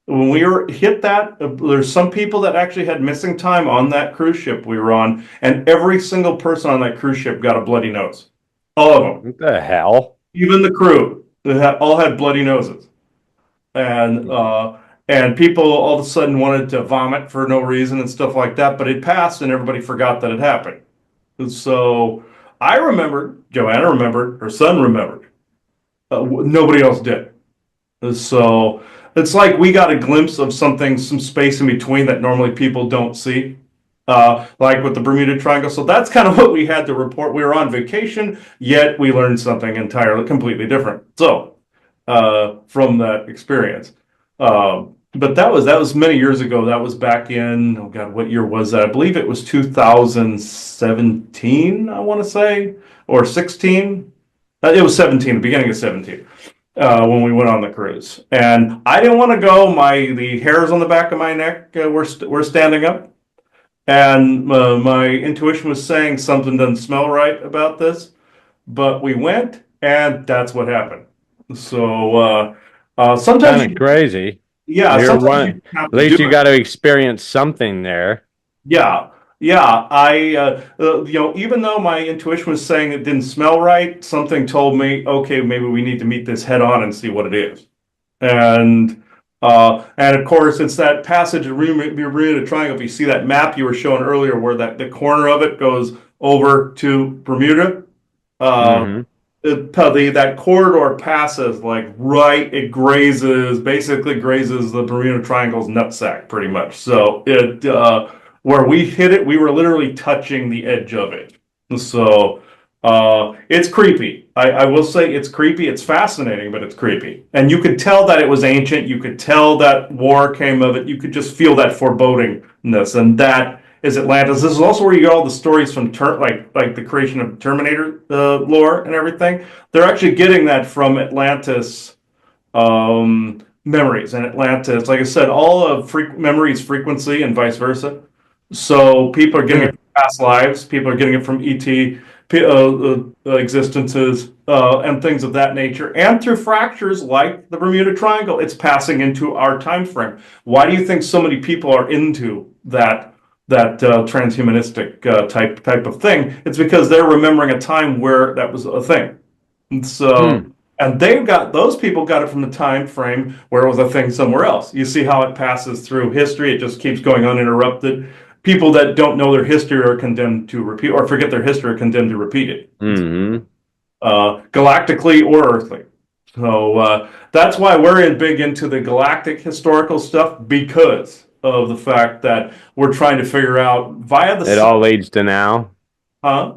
when we were hit that, there's some people that actually had missing time on that cruise ship we were on, and every single person on that cruise ship got a bloody nose. All of them. What the hell? Even the crew, they all had bloody noses. And people all of a sudden wanted to vomit for no reason and stuff like that, but it passed and everybody forgot that it happened. And so I remembered, Joanna remembered, her son remembered. Nobody else did. And so it's like we got a glimpse of something, some space in between that normally people don't see. Like with the Bermuda Triangle. So that's kind of what we had to report. We were on vacation, yet we learned something entirely, completely different. So, from that experience. But that was many years ago. That was back in, oh God, what year was that? I believe it was 2017, I want to say, or 16. It was 17, the beginning of 17. When we went on the cruise, and I didn't want to go. The hairs on the back of my neck were standing up. And my intuition was saying something doesn't smell right about this, but we went, and that's what happened. So sometimes, Kind of crazy. yeah, You're sometimes one. you have At to least do you it. got to experience something there. Yeah, yeah. Even though my intuition was saying it didn't smell right, something told me, okay, maybe we need to meet this head on and see what it is. And of course, it's that passage of Bermuda Triangle. If you see that map you were showing earlier, where the corner of it goes over to Bermuda, uh, Hmm. that corridor passes like right. It basically grazes the Bermuda Triangle's nutsack, pretty much. So where we hit it, we were literally touching the edge of it. So. It's creepy. I will say it's creepy. It's fascinating, but it's creepy. And you could tell that it was ancient. You could tell that war came of it. You could just feel that forebodingness. And that is Atlantis. This is also where you get all the stories from like the creation of Terminator lore and everything. They're actually getting that from Atlantis memories. And Atlantis, like I said, all of memories frequency and vice versa. So people are getting it from past lives. People are getting it from ET existences and things of that nature, and through fractures like the Bermuda Triangle, it's passing into our time frame. Why do you think so many people are into that transhumanistic type of thing? It's because they're remembering a time where that was a thing. And so, and those people got it from the time frame where it was a thing somewhere else. You see how it passes through history; it just keeps going uninterrupted. People that don't know their history are condemned to repeat, or forget their history, are condemned to repeat it, galactically or earthly. So that's why we're big into the galactic historical stuff, because of the fact that we're trying to figure out via the It all leads to now. huh?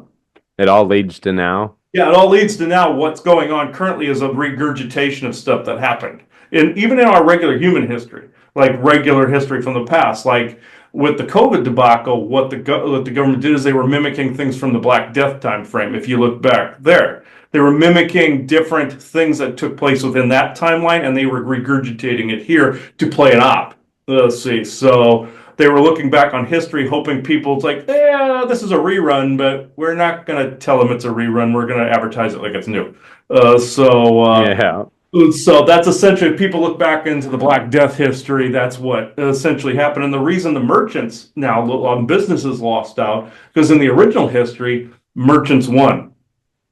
It all leads to now. Yeah, it all leads to now. What's going on currently is a regurgitation of stuff that happened, even in our regular human history, like regular history from the past, like with the COVID debacle. What the government did is they were mimicking things from the Black Death time frame. If you look back there, they were mimicking different things that took place within that timeline, and they were regurgitating it here to play an op. Let's see, so they were looking back on history, hoping people's like, yeah, this is a rerun, but we're not going to tell them it's a rerun. We're going to advertise it like it's new. Yeah. So that's essentially, if people look back into the Black Death history, that's what essentially happened. And the reason the merchants now, businesses lost out, because in the original history, merchants won.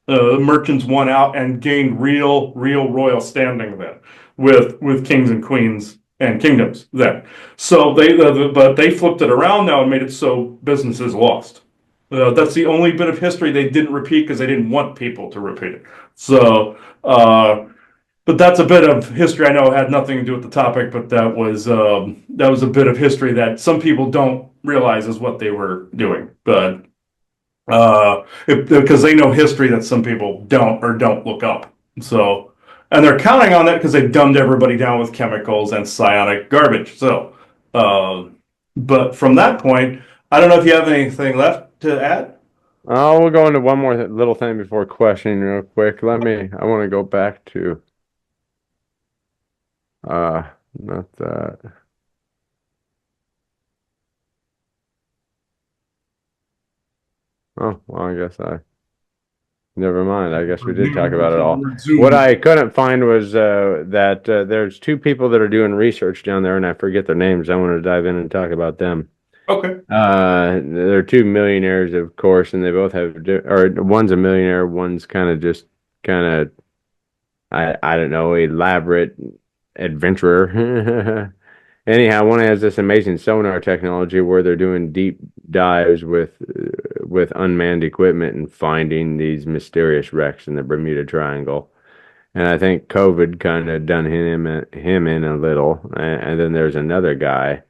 Merchants won out and gained real royal standing then with kings and queens and kingdoms then. So but they flipped it around now and made it so businesses lost. That's the only bit of history they didn't repeat because they didn't want people to repeat it. So, but that's a bit of history. I know it had nothing to do with the topic, but that was a bit of history that some people don't realize is what they were doing. But because they know history that some people don't look up. So, and they're counting on that because they dumbed everybody down with chemicals and psionic garbage. So, but from that point, I don't know if you have anything left to add. Oh, we'll go into one more little thing before questioning real quick. I want to go back to, uh, not that. Oh, well, never mind. I guess we did talk about it all. What Zoom. I couldn't find was that there's two people that are doing research down there, and I forget their names. I want to dive in and talk about them. Okay. They're two millionaires, of course, and they both have, or one's a millionaire, one's kind of, I don't know, elaborate adventurer. Anyhow, one has this amazing sonar technology where they're doing deep dives with unmanned equipment and finding these mysterious wrecks in the Bermuda Triangle. And I think COVID kind of done him in a little. And then there's another guy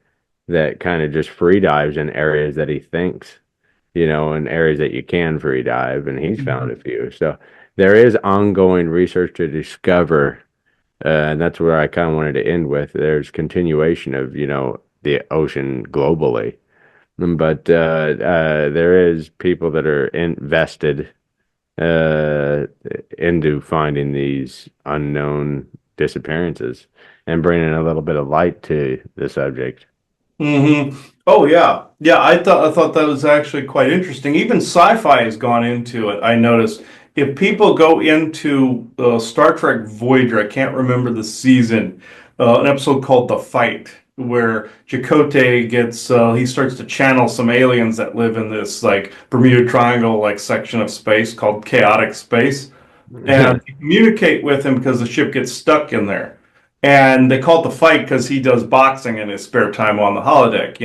that kind of just free dives in areas that he thinks, in areas that you can free dive, and he's found a few. So there is ongoing research to discover, and that's where I kind of wanted to end with. There's continuation of, the ocean globally, but there is people that are invested uh, into finding these unknown disappearances and bringing a little bit of light to the subject. Oh yeah, yeah. I thought that was actually quite interesting. Even sci-fi has gone into it. I noticed if people go into Star Trek Voyager, I can't remember the season, an episode called "The Fight," where Chakotay gets he starts to channel some aliens that live in this like Bermuda Triangle like section of space called chaotic space, and they communicate with him because the ship gets stuck in there. And they call it the fight because he does boxing in his spare time on the holodeck,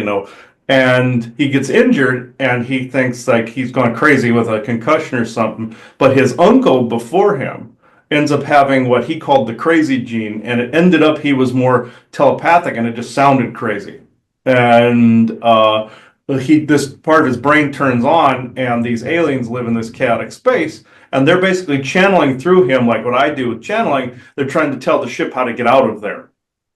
And he gets injured and he thinks like he's gone crazy with a concussion or something. But his uncle before him ends up having what he called the crazy gene, and it ended up he was more telepathic and it just sounded crazy. And this part of his brain turns on, and these aliens live in this chaotic space, and they're basically channeling through him, like what I do with channeling. They're trying to tell the ship how to get out of there.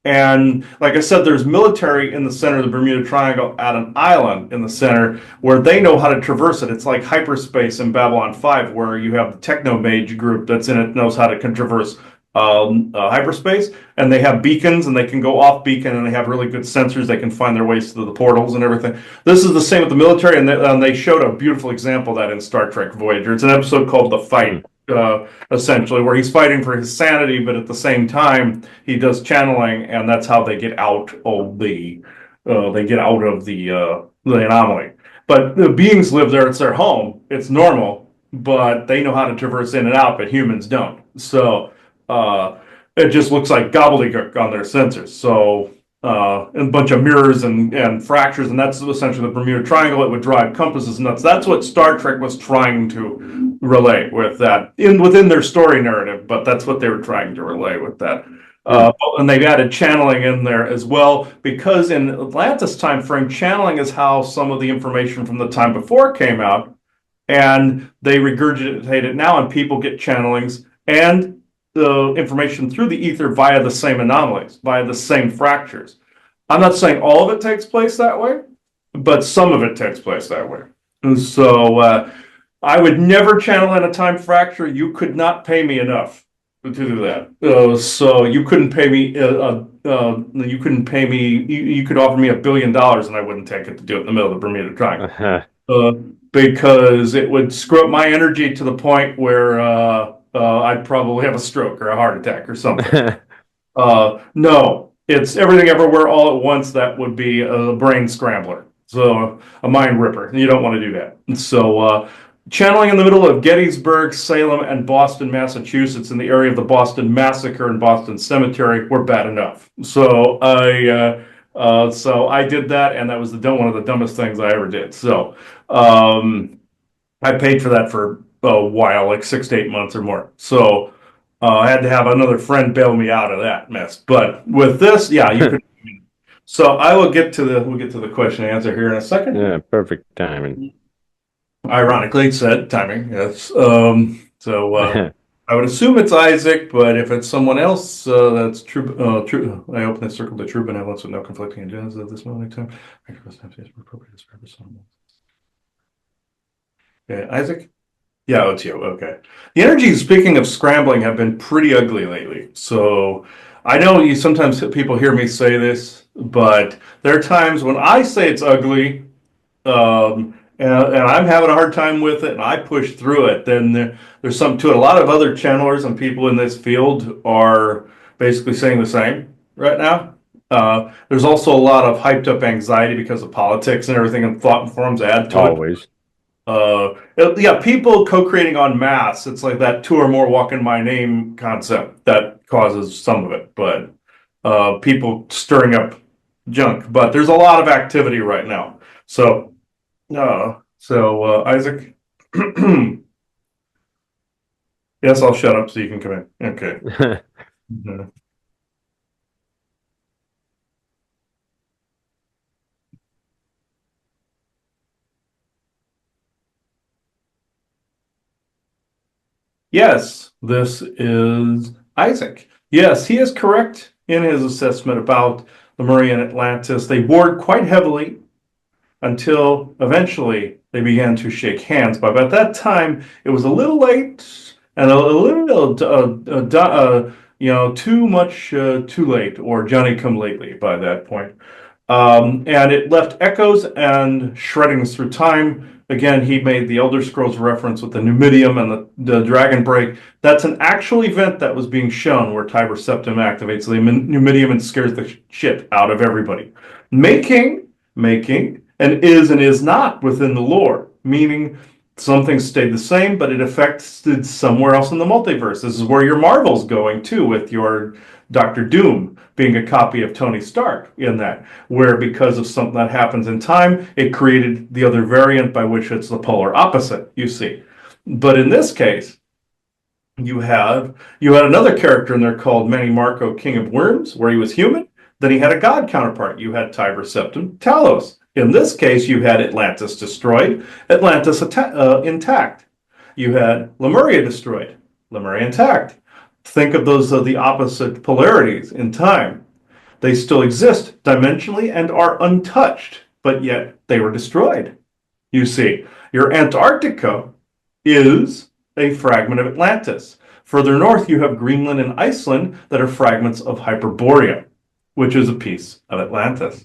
And like I said, there's military in the center of the Bermuda Triangle at an island in the center where they know how to traverse it. It's like hyperspace in Babylon 5, where you have the techno mage group that's in it knows how to traverse hyperspace, and they have beacons and they can go off beacon, and they have really good sensors. They can find their ways to the portals and everything. This is the same with the military, and they showed a beautiful example of that in Star Trek Voyager. It's an episode called "The Fight." Essentially, where he's fighting for his sanity, but at the same time he does channeling, and that's how they get out of the anomaly. But the beings live there; it's their home, it's normal, but they know how to traverse in and out, but humans don't. So it just looks like gobbledygook on their sensors. So and a bunch of mirrors and fractures, and that's essentially the Bermuda Triangle. It would drive compasses nuts. That's what Star Trek was trying to relay with that within their story narrative, but that's what they were trying to relay with that. And they've added channeling in there as well, because in Atlantis time frame, channeling is how some of the information from the time before came out, and they regurgitate it now, and people get channelings and the information through the ether via the same anomalies, via the same fractures. I'm not saying all of it takes place that way, but some of it takes place that way. And so I would never channel in a time fracture. You could not pay me enough to do that. So you couldn't pay me. You couldn't pay me. You could offer me $1 billion, and I wouldn't take it to do it in the middle of the Bermuda Triangle. Because it would screw up my energy to the point where I'd probably have a stroke or a heart attack or something. No, it's everything everywhere all at once. That would be a brain scrambler. So a mind ripper. You don't want to do that. So channeling in the middle of Gettysburg, Salem, and Boston, Massachusetts, in the area of the Boston Massacre and Boston Cemetery, were bad enough. So I did that, and that was one of the dumbest things I ever did. So I paid for that for a while, like 6 to 8 months or more. So I had to have another friend bail me out of that mess. But with this, yeah, you could. So we'll get to the question and answer here in a second. Yeah, perfect timing. Ironically, it said timing. Yes. I would assume it's Isaac, but if it's someone else, that's true. True. I open the circle to true benevolence with no conflicting agendas at this moment in time. Yeah, Isaac? Yeah, oh, it's you. Okay. The energies, speaking of scrambling, have been pretty ugly lately. So I know you sometimes people hear me say this, but there are times when I say it's ugly, and I'm having a hard time with it, and I push through it. Then there's something to it. A lot of other channelers and people in this field are basically saying the same right now. There's also a lot of hyped up anxiety because of politics and everything, and thought forums add to it. Always. Yeah, people co-creating en masse. It's like that two or more walk in my name concept that causes some of it, but people stirring up junk. But there's a lot of activity right now. Isaac, yes, I'll shut up so you can come in. Okay. Mhm. Yes, this is Isaac. Yes, he is correct in his assessment about Lemuria and Atlantis. They warred quite heavily until eventually they began to shake hands. But at that time, it was a little late and a little, too much too late, or Johnny come lately by that point. And it left echoes and shreddings through time. Again, he made the Elder Scrolls reference with the Numidium and the Dragon Break. That's an actual event that was being shown where Tiber Septim activates the Numidium and scares the shit out of everybody. Making and is not within the lore, meaning something stayed the same, but it affected somewhere else in the multiverse. This is where your Marvel's going too, with your Doctor Doom being a copy of Tony Stark in that, where because of something that happens in time, it created the other variant by which it's the polar opposite, you see. But in this case, you had another character in there called Manny Marco, King of Worms, where he was human. Then he had a god counterpart. You had Tiber Septim Talos. In this case, you had Atlantis destroyed, Atlantis intact. You had Lemuria destroyed, Lemuria intact. Think of those the opposite polarities in time. They still exist dimensionally and are untouched, but yet they were destroyed. You see, your Antarctica is a fragment of Atlantis. Further north, you have Greenland and Iceland that are fragments of Hyperborea, which is a piece of Atlantis.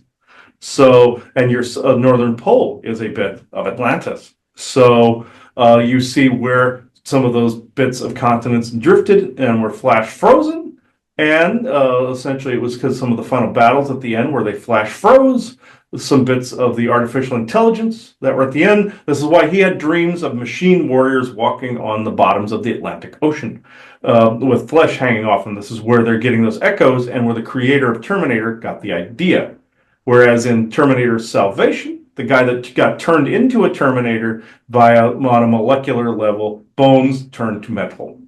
So, and your northern pole is a bit of Atlantis. So you see where some of those bits of continents drifted and were flash frozen. And essentially it was because some of the final battles at the end where they flash froze, some bits of the artificial intelligence that were at the end. This is why he had dreams of machine warriors walking on the bottoms of the Atlantic Ocean with flesh hanging off them. This is where they're getting those echoes and where the creator of Terminator got the idea. Whereas in Terminator Salvation, the guy that got turned into a Terminator on a molecular level, bones turned to metal.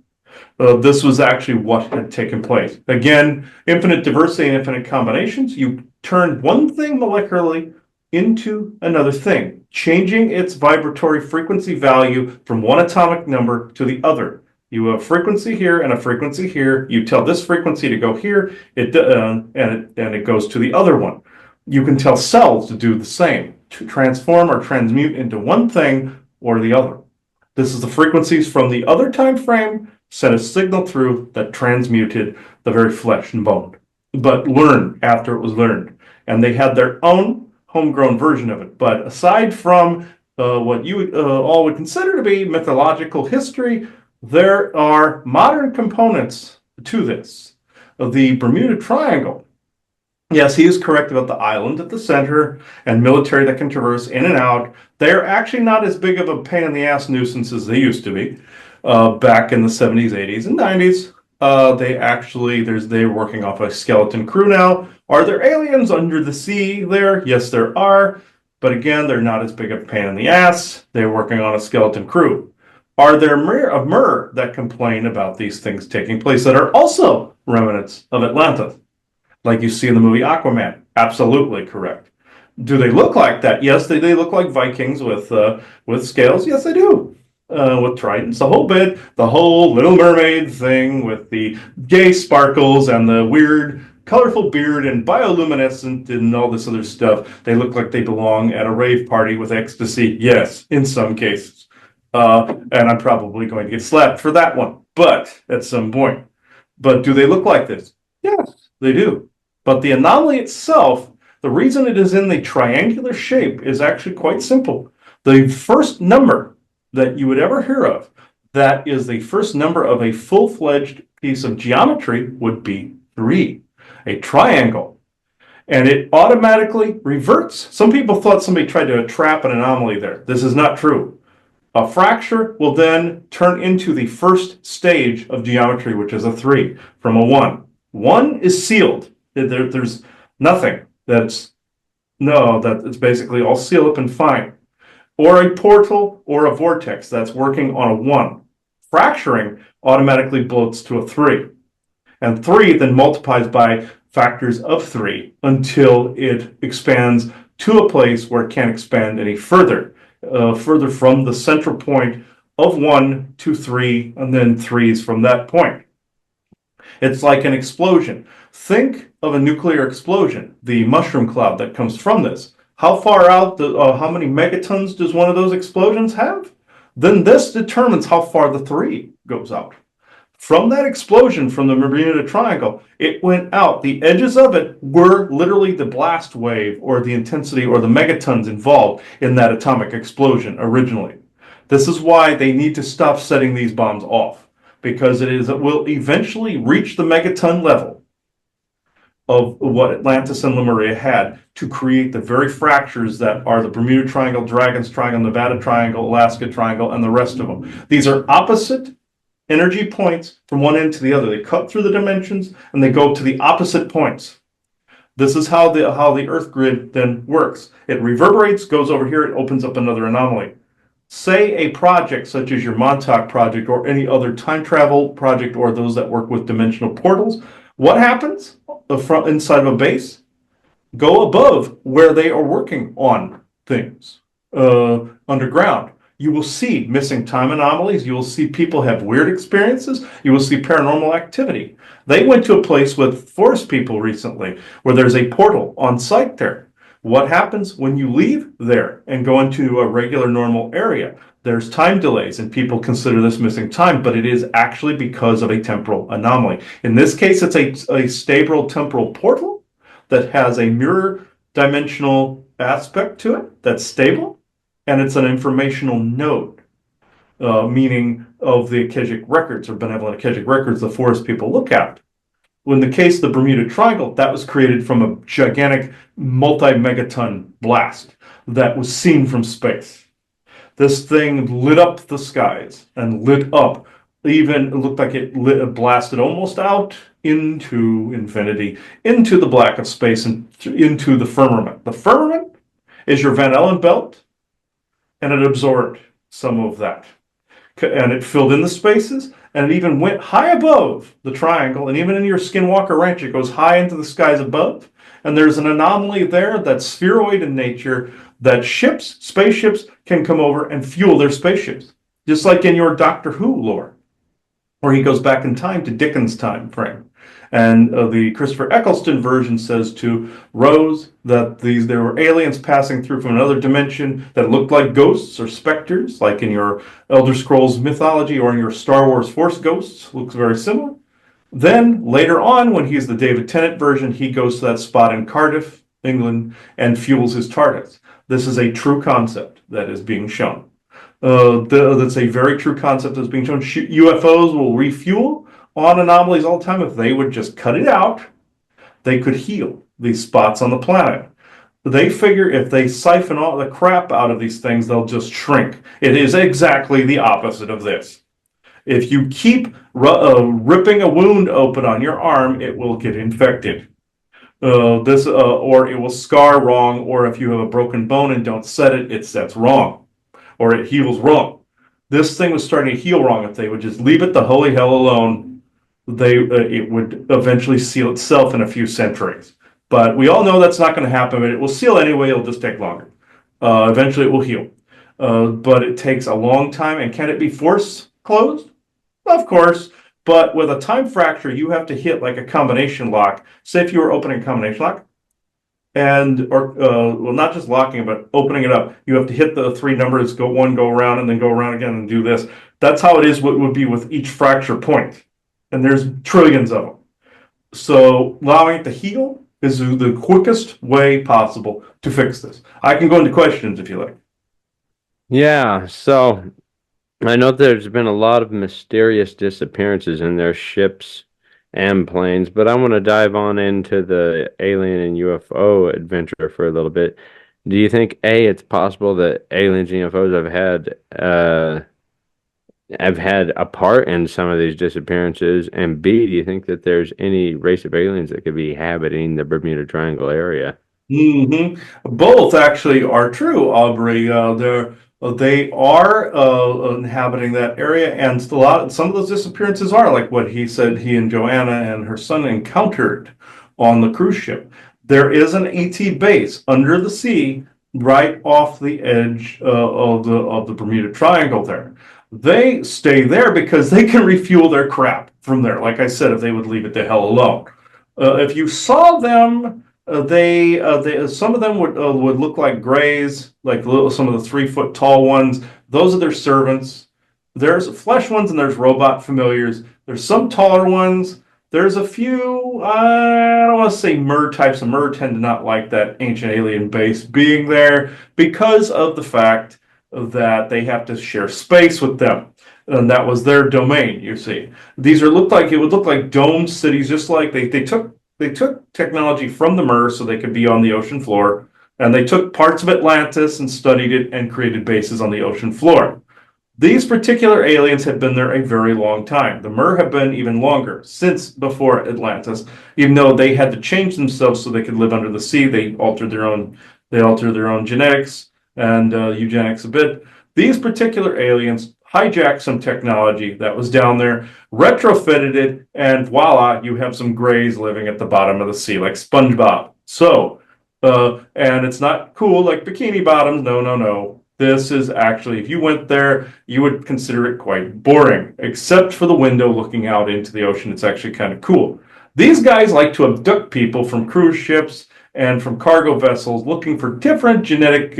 This was actually what had taken place. Again, infinite diversity and infinite combinations. You turned one thing molecularly into another thing, changing its vibratory frequency value from one atomic number to the other. You have a frequency here and a frequency here. You tell this frequency to go here, and it goes to the other one. You can tell cells to do the same, to transform or transmute into one thing or the other. This is the frequencies from the other time frame, sent a signal through that transmuted the very flesh and bone, but learned after it was learned. And they had their own homegrown version of it. But aside from what you all would consider to be mythological history, there are modern components to this. The Bermuda Triangle. Yes, he is correct about the island at the center and military that can traverse in and out. They're actually not as big of a pain in the ass nuisance as they used to be back in the 70s, 80s, and 90s. They're working off a skeleton crew now. Are there aliens under the sea there? Yes, there are. But again, they're not as big of a pain in the ass. They're working on a skeleton crew. Are there Mer that complain about these things taking place that are also remnants of Atlantis? Like you see in the movie Aquaman. Absolutely correct. Do they look like that? Yes, they look like Vikings with scales. Yes, they do. With tridents, the whole bit, the whole Little Mermaid thing with the gay sparkles and the weird colorful beard and bioluminescent and all this other stuff. They look like they belong at a rave party with ecstasy. Yes, in some cases. And I'm probably going to get slapped for that one, but at some point. But do they look like this? Yes, they do. But the anomaly itself, the reason it is in the triangular shape is actually quite simple. The first number that you would ever hear of, that is the first number of a full-fledged piece of geometry, would be 3, a triangle. And it automatically reverts. Some people thought somebody tried to trap an anomaly there. This is not true. A fracture will then turn into the first stage of geometry, which is a 3 from a 1. 1 is sealed. There's nothing that's basically all sealed up and fine. Or a portal or a vortex that's working on a 1. Fracturing automatically bloats to a 3. And 3 then multiplies by factors of 3 until it expands to a place where it can't expand any further. Further from the central point of 1 to 3, and then 3s from that point. It's like an explosion. Think of a nuclear explosion, the mushroom cloud that comes from this. How far out, how many megatons does one of those explosions have? Then this determines how far the 3 goes out. From that explosion from the Bermuda Triangle, it went out. The edges of it were literally the blast wave or the intensity or the megatons involved in that atomic explosion originally. This is why they need to stop setting these bombs off, because it will eventually reach the megaton level of what Atlantis and Lemuria had to create the very fractures that are the Bermuda Triangle, Dragon's Triangle, Nevada Triangle, Alaska Triangle, and the rest of them. These are opposite energy points from one end to the other. They cut through the dimensions and they go to the opposite points. This is how the Earth grid then works. It reverberates, goes over here, it opens up another anomaly. Say a project such as your Montauk project or any other time travel project or those that work with dimensional portals. What happens inside of a base? Go above where they are working on things underground. You will see missing time anomalies. You will see people have weird experiences. You will see paranormal activity. They went to a place with forest people recently where there's a portal on site there. What happens when you leave there and go into a regular normal area? There's time delays and people consider this missing time, but it is actually because of a temporal anomaly. In this case, it's a stable temporal portal that has a mirror dimensional aspect to it that's stable. And it's an informational node, meaning of the Akashic records or benevolent Akashic records the forest people look at. In the case of the Bermuda Triangle, that was created from a gigantic multi-megaton blast that was seen from space. This thing lit up the skies and lit up, even it looked like it blasted almost out into infinity, into the black of space and into the firmament. The firmament is your Van Allen belt. And it absorbed some of that. And it filled in the spaces, and it even went high above the triangle, and even in your Skinwalker Ranch, it goes high into the skies above. And there's an anomaly there that's spheroid in nature that spaceships can come over and fuel their spaceships. Just like in your Doctor Who lore, where he goes back in time to Dickens' time frame. And the Christopher Eccleston version says to Rose that there were aliens passing through from another dimension that looked like ghosts or specters, like in your Elder Scrolls mythology or in your Star Wars Force Ghosts, looks very similar. Then later on, when he's the David Tennant version, he goes to that spot in Cardiff, England, and fuels his TARDIS. This is a true concept that is being shown. That's a very true concept that's being shown. UFOs will refuel on anomalies all the time. If they would just cut it out, they could heal these spots on the planet. They figure if they siphon all the crap out of these things, they'll just shrink. It is exactly the opposite of this. If you keep ripping a wound open on your arm, it will get infected. Or it will scar wrong, or if you have a broken bone and don't set it, it sets wrong, or it heals wrong. This thing was starting to heal wrong. If they would just leave it the holy hell alone, it would eventually seal itself in a few centuries. But we all know that's not going to happen. But it will seal anyway. It'll just take longer. Eventually, it will heal. But it takes a long time. And can it be force closed? Of course. But with a time fracture, you have to hit like a combination lock. Say if you were opening a combination lock, and well, not just locking it, but opening it up. You have to hit the three numbers, go around, and then go around again and do this. That's how it is. What would be with each fracture point, and there's trillions of them. So allowing it to heal is the quickest way possible to fix this. I can go into questions if you like. Yeah, so I know there's been a lot of mysterious disappearances in their ships and planes, but I want to dive on into the alien and UFO adventure for a little bit. Do you think A, it's possible that aliens and UFOs have had a part in some of these disappearances? And B, do you think that there's any race of aliens that could be inhabiting the Bermuda Triangle area? Both actually are true, Aubrey. They are inhabiting that area, and some of those disappearances are like what he said he and Joanna and her son encountered on the cruise ship. There is an ET base under the sea, right off the edge of the Bermuda Triangle. There, they stay there because they can refuel their crap from there. Like I said, if they would leave it the hell alone. If you saw them. They some of them would look like grays, like some of the 3 foot tall ones. Those are their servants. There's flesh ones and there's robot familiars. There's some taller ones. There's a few, I don't want to say mer types. The mer tend to not like that ancient alien base being there because of the fact that they have to share space with them. And that was their domain, you see. These are it would look like domed cities, just like they took technology from the Mer so they could be on the ocean floor, and they took parts of Atlantis and studied it and created bases on the ocean floor. These particular aliens have been there a very long time. The Mer have been even longer, since before Atlantis, even though they had to change themselves so they could live under the sea. They altered their own genetics and eugenics a bit. These particular aliens hijacked some technology that was down there, retrofitted it, and voila, you have some grays living at the bottom of the sea, like SpongeBob. So, and it's not cool like Bikini Bottoms. No, no, no. This is actually, if you went there, you would consider it quite boring, except for the window looking out into the ocean. It's actually kind of cool. These guys like to abduct people from cruise ships and from cargo vessels looking for different genetic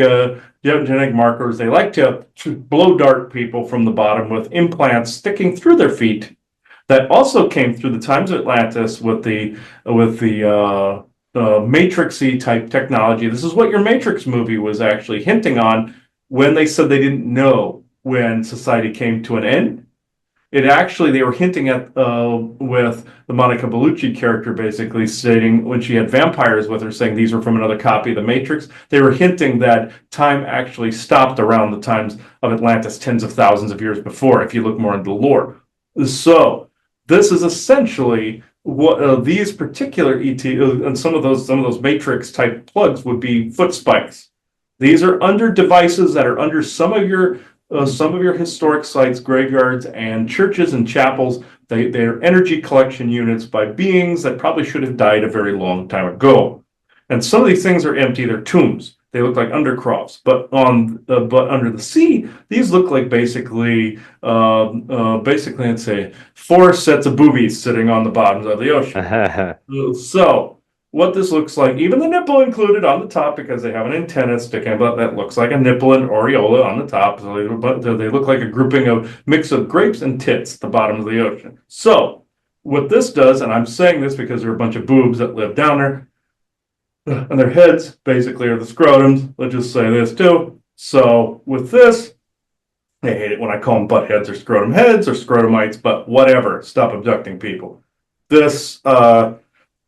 markers. They like to blow dart people from the bottom with implants sticking through their feet. That also came through the times of Atlantis with the Matrixy type technology. This is what your Matrix movie was actually hinting on when they said they didn't know when society came to an end. They were hinting at with the Monica Bellucci character basically stating when she had vampires with her saying these were from another copy of the Matrix. They were hinting that time actually stopped around the times of Atlantis tens of thousands of years before, if you look more into the lore. So this is essentially what these particular ET and some of those Matrix type plugs would be foot spikes. These are under devices that are under some of your historic sites, graveyards, and churches and chapels. They're energy collection units by beings that probably should have died a very long time ago. And some of these things are empty. They're tombs. They look like undercrofts. But under the sea, these look like basically let's say 4 sets of boobies sitting on the bottoms of the ocean. So what this looks like, even the nipple included on the top because they have an antenna sticking out that looks like a nipple and aureola on the top. So they look like a grouping of mix of grapes and tits at the bottom of the ocean. So what this does, and I'm saying this because there are a bunch of boobs that live down there, and their heads basically are the scrotums. Let's just say this too. So with this, they hate it when I call them butt heads or scrotum heads or scrotumites, but whatever. Stop abducting people. This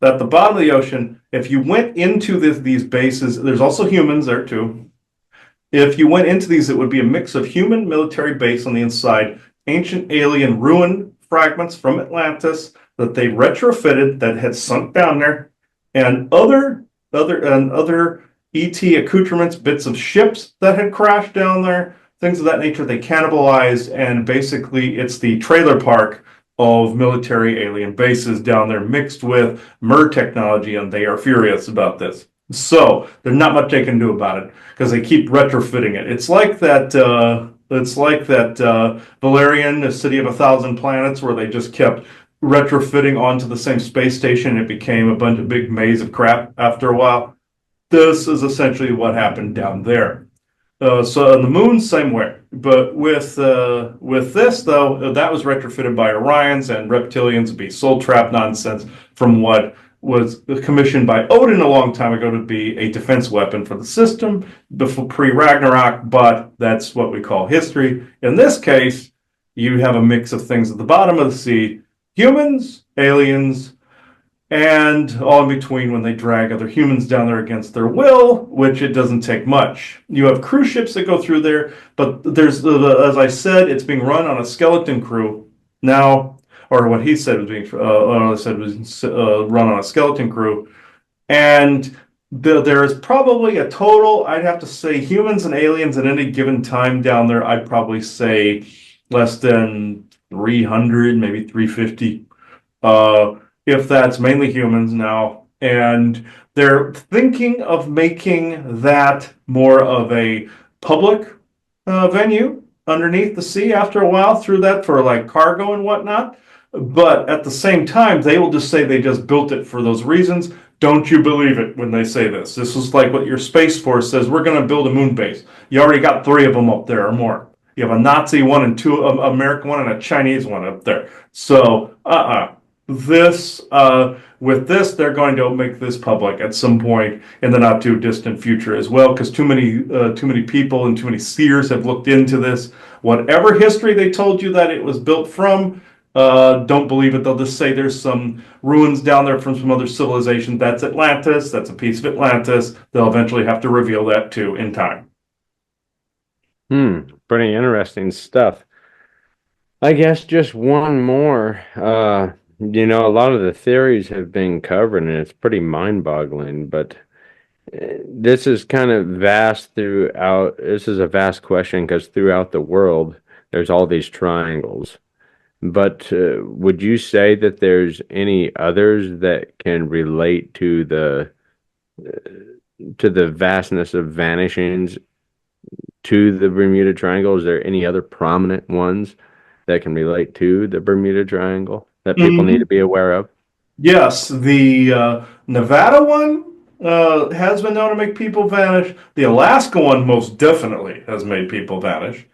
at the bottom of the ocean, if you went into these bases, there's also humans there too. If you went into these, it would be a mix of human military base on the inside, ancient alien ruin fragments from Atlantis that they retrofitted that had sunk down there, and other ET accoutrements, bits of ships that had crashed down there, things of that nature. They cannibalized, and basically it's the trailer park of military alien bases down there mixed with Mer technology, and they are furious about this. So there's not much they can do about it because they keep retrofitting it. It's like that Valerian, the City of a Thousand Planets, where they just kept retrofitting onto the same space station. It became a big maze of crap after a while. This is essentially what happened down there. So on the moon, same way. But with this though, that was retrofitted by Orions and reptilians, be soul trap nonsense from what was commissioned by Odin a long time ago to be a defense weapon for the system before pre-Ragnarok. But that's what we call history. In this case, you have a mix of things at the bottom of the sea: humans, aliens, and all in between when they drag other humans down there against their will, which it doesn't take much. You have cruise ships that go through there, but there's, as I said, it's being run on a skeleton crew now, or what he said was being, run on a skeleton crew, and there is probably a total, I'd have to say, humans and aliens at any given time down there, I'd probably say less than 300, maybe 350. If that's mainly humans now. And they're thinking of making that more of a public venue underneath the sea after a while through that for like cargo and whatnot. But at the same time, they will just say they just built it for those reasons. Don't you believe it when they say this? This is like what your Space Force says, we're going to build a moon base. You already got 3 of them up there or more. You have a Nazi one and 2 American one and a Chinese one up there. So, this with this, they're going to make this public at some point in the not too distant future as well, because too many people and too many seers have looked into this. Whatever history they told you that it was built from, don't believe it. They'll just say there's some ruins down there from some other civilization. That's Atlantis. That's a piece of Atlantis. They'll eventually have to reveal that too in time. Pretty interesting stuff. I guess just one more. A lot of the theories have been covered, and it's pretty mind-boggling, but this is kind of vast throughout. This is a vast question because throughout the world, there's all these triangles. But would you say that there's any others that can relate to the vastness of vanishings to the Bermuda Triangle? Is there any other prominent ones that can relate to the Bermuda Triangle that people need to be aware of? Yes, the Nevada one has been known to make people vanish. The Alaska one most definitely has made people vanish.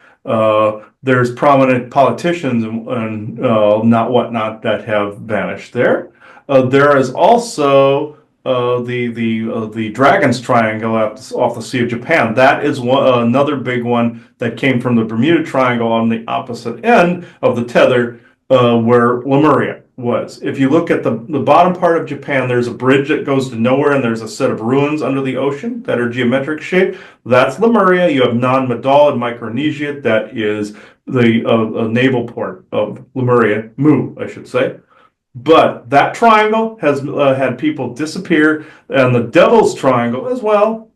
There's prominent politicians and not whatnot that have vanished there. There is also the Dragon's Triangle off the Sea of Japan. That is another big one that came from the Bermuda Triangle on the opposite end of the tether, where Lemuria was. If you look at the bottom part of Japan, there's a bridge that goes to nowhere, and there's a set of ruins under the ocean that are geometric shaped. That's Lemuria. You have Non-Madal in Micronesia. That is the naval port of Lemuria, Mu, I should say. But that triangle has had people disappear, and the Devil's Triangle as well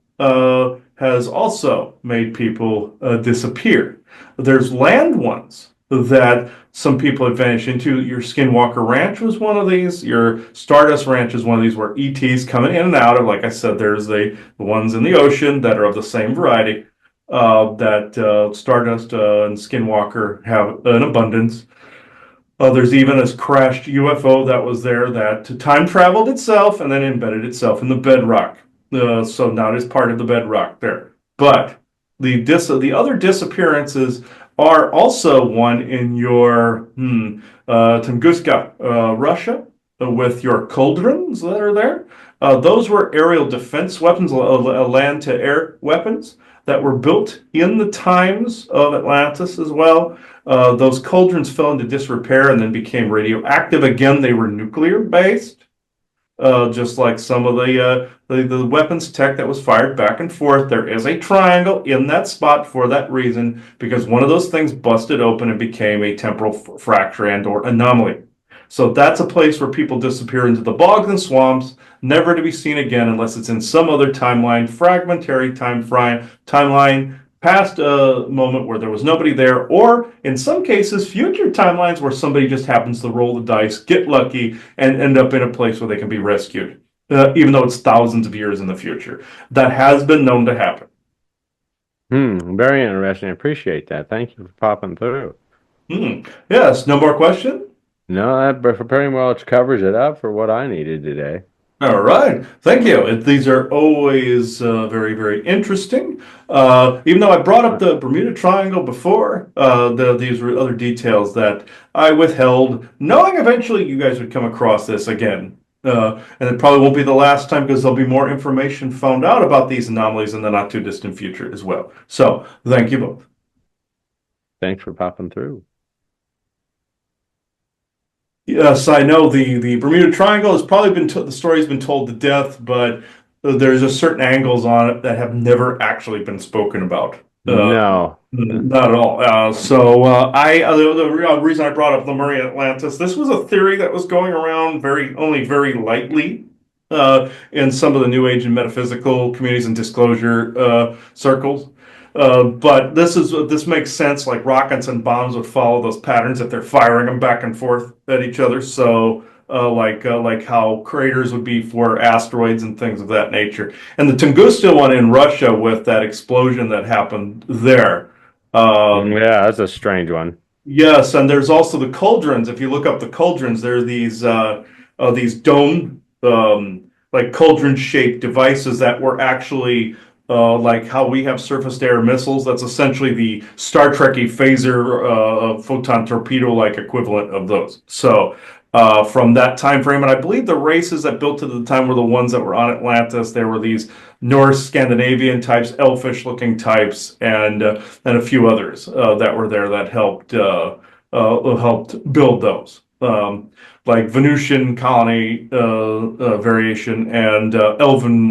has also made people disappear. There's land ones that some people have vanished into. Your Skinwalker Ranch was one of these. Your Stardust Ranch is one of these where ETs coming in and out of, like I said, there's the ones in the ocean that are of the same variety that Stardust and Skinwalker have in abundance. There's even a crashed UFO that was there that time traveled itself and then embedded itself in the bedrock. So now it is part of the bedrock there. But the other disappearances are also one in your Tunguska, Russia, with your cauldrons that are there. Those were aerial defense weapons, land-to-air weapons that were built in the times of Atlantis as well. Those cauldrons fell into disrepair and then became radioactive. Again, they were nuclear-based, just like some of the weapons tech that was fired back and forth. There is a triangle in that spot for that reason, because one of those things busted open and became a temporal fracture and or anomaly. So that's a place where people disappear into the bogs and swamps, never to be seen again unless it's in some other timeline, fragmentary timeline, past a moment where there was nobody there, or in some cases, future timelines where somebody just happens to roll the dice, get lucky, and end up in a place where they can be rescued, even though it's thousands of years in the future. That has been known to happen. Very interesting. I appreciate that. Thank you for popping through. Yes, no more question? No, that pretty much covers it up for what I needed today. All right, thank you. These are always very, very interesting. Even though I brought up the Bermuda Triangle before, these were other details that I withheld, knowing eventually you guys would come across this again. And it probably won't be the last time because there'll be more information found out about these anomalies in the not too distant future as well. So, thank you both. Thanks for popping through. Yes, I know the Bermuda Triangle has probably been the story's been told to death, but there's just certain angles on it that have never actually been spoken about. No. Not at all. The reason I brought up Lemuria Atlantis, this was a theory that was going around only very lightly in some of the New Age and metaphysical communities and disclosure circles. But this makes sense. Like rockets and bombs would follow those patterns if they're firing them back and forth at each other. So, like how craters would be for asteroids and things of that nature. And the Tunguska one in Russia with that explosion that happened there. Yeah, that's a strange one. Yes, and there's also the cauldrons. If you look up the cauldrons, there are these dome like cauldron-shaped devices that were actually like how we have surface-to-air missiles. That's essentially the Star Trekky phaser photon torpedo-like equivalent of those. So from that time frame, and I believe the races that built at the time were the ones that were on Atlantis. There were these Norse Scandinavian types, elfish-looking types, and a few others that were there that helped build those. Like Venusian colony variation and elven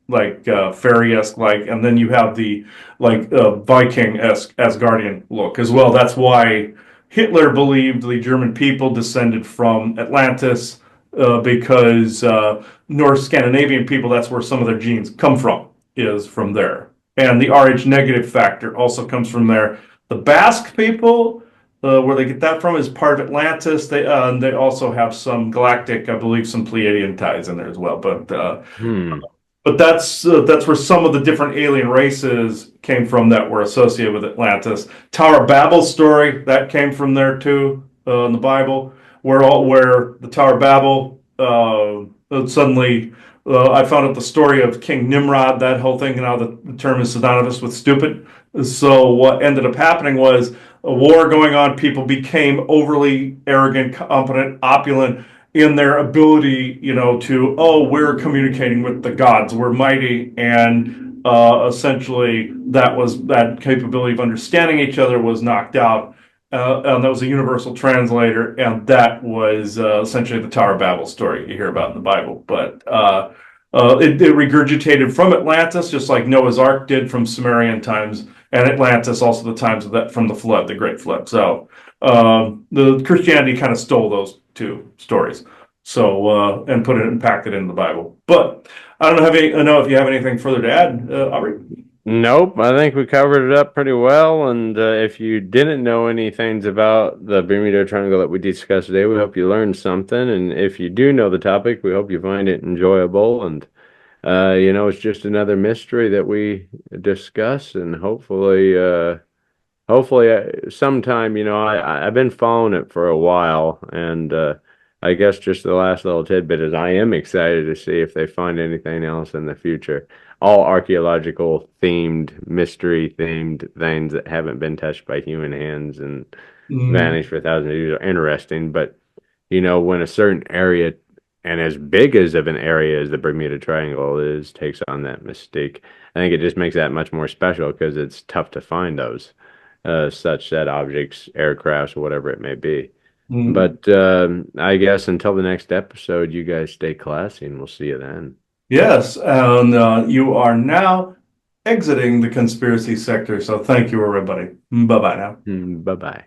fairy-esque and then you have the Viking-esque Asgardian look as well. That's why Hitler believed the German people descended from Atlantis because North Scandinavian people, that's where some of their genes come from, is from there. And the Rh negative factor also comes from there. The Basque people, where they get that from, is part of Atlantis. They also have some galactic, I believe, some Pleiadian ties in there as well. But that's where some of the different alien races came from that were associated with Atlantis. Tower of Babel's story that came from there too in the Bible, where the Tower of Babel suddenly I found out the story of King Nimrod, that whole thing, and now the term is synonymous with stupid. So what ended up happening was a war going on. People became overly arrogant, competent, opulent in their ability, we're communicating with the gods, we're mighty, and essentially that capability of understanding each other was knocked out, and that was a universal translator, and that was essentially the Tower of Babel story you hear about in the Bible. But it regurgitated from Atlantis, just like Noah's Ark did from Sumerian times, and Atlantis also the times of that from the flood, the Great Flood. So the Christianity kind of stole those two stories, so and put it and packed it in the Bible. But I don't know if you have anything further to add, Aubrey. Nope, I think we covered it up pretty well. And if you didn't know any things about the Bermuda Triangle that we discussed today, we hope you learned something. And if you do know the topic, we hope you find it enjoyable. And it's just another mystery that we discuss, and hopefully sometime, I've been following it for a while, and I guess just the last little tidbit is I am excited to see if they find anything else in the future. All archaeological themed, mystery themed things that haven't been touched by human hands and vanished for thousands of years are interesting. But when a certain area, and as big as of an area as the Bermuda Triangle is, takes on that mystique, I think it just makes that much more special because it's tough to find those such set objects, aircrafts, whatever it may be. But I guess until the next episode, you guys stay classy, and we'll see you then. Yes, and you are now exiting the conspiracy sector. So thank you, everybody. Bye bye now. Bye bye.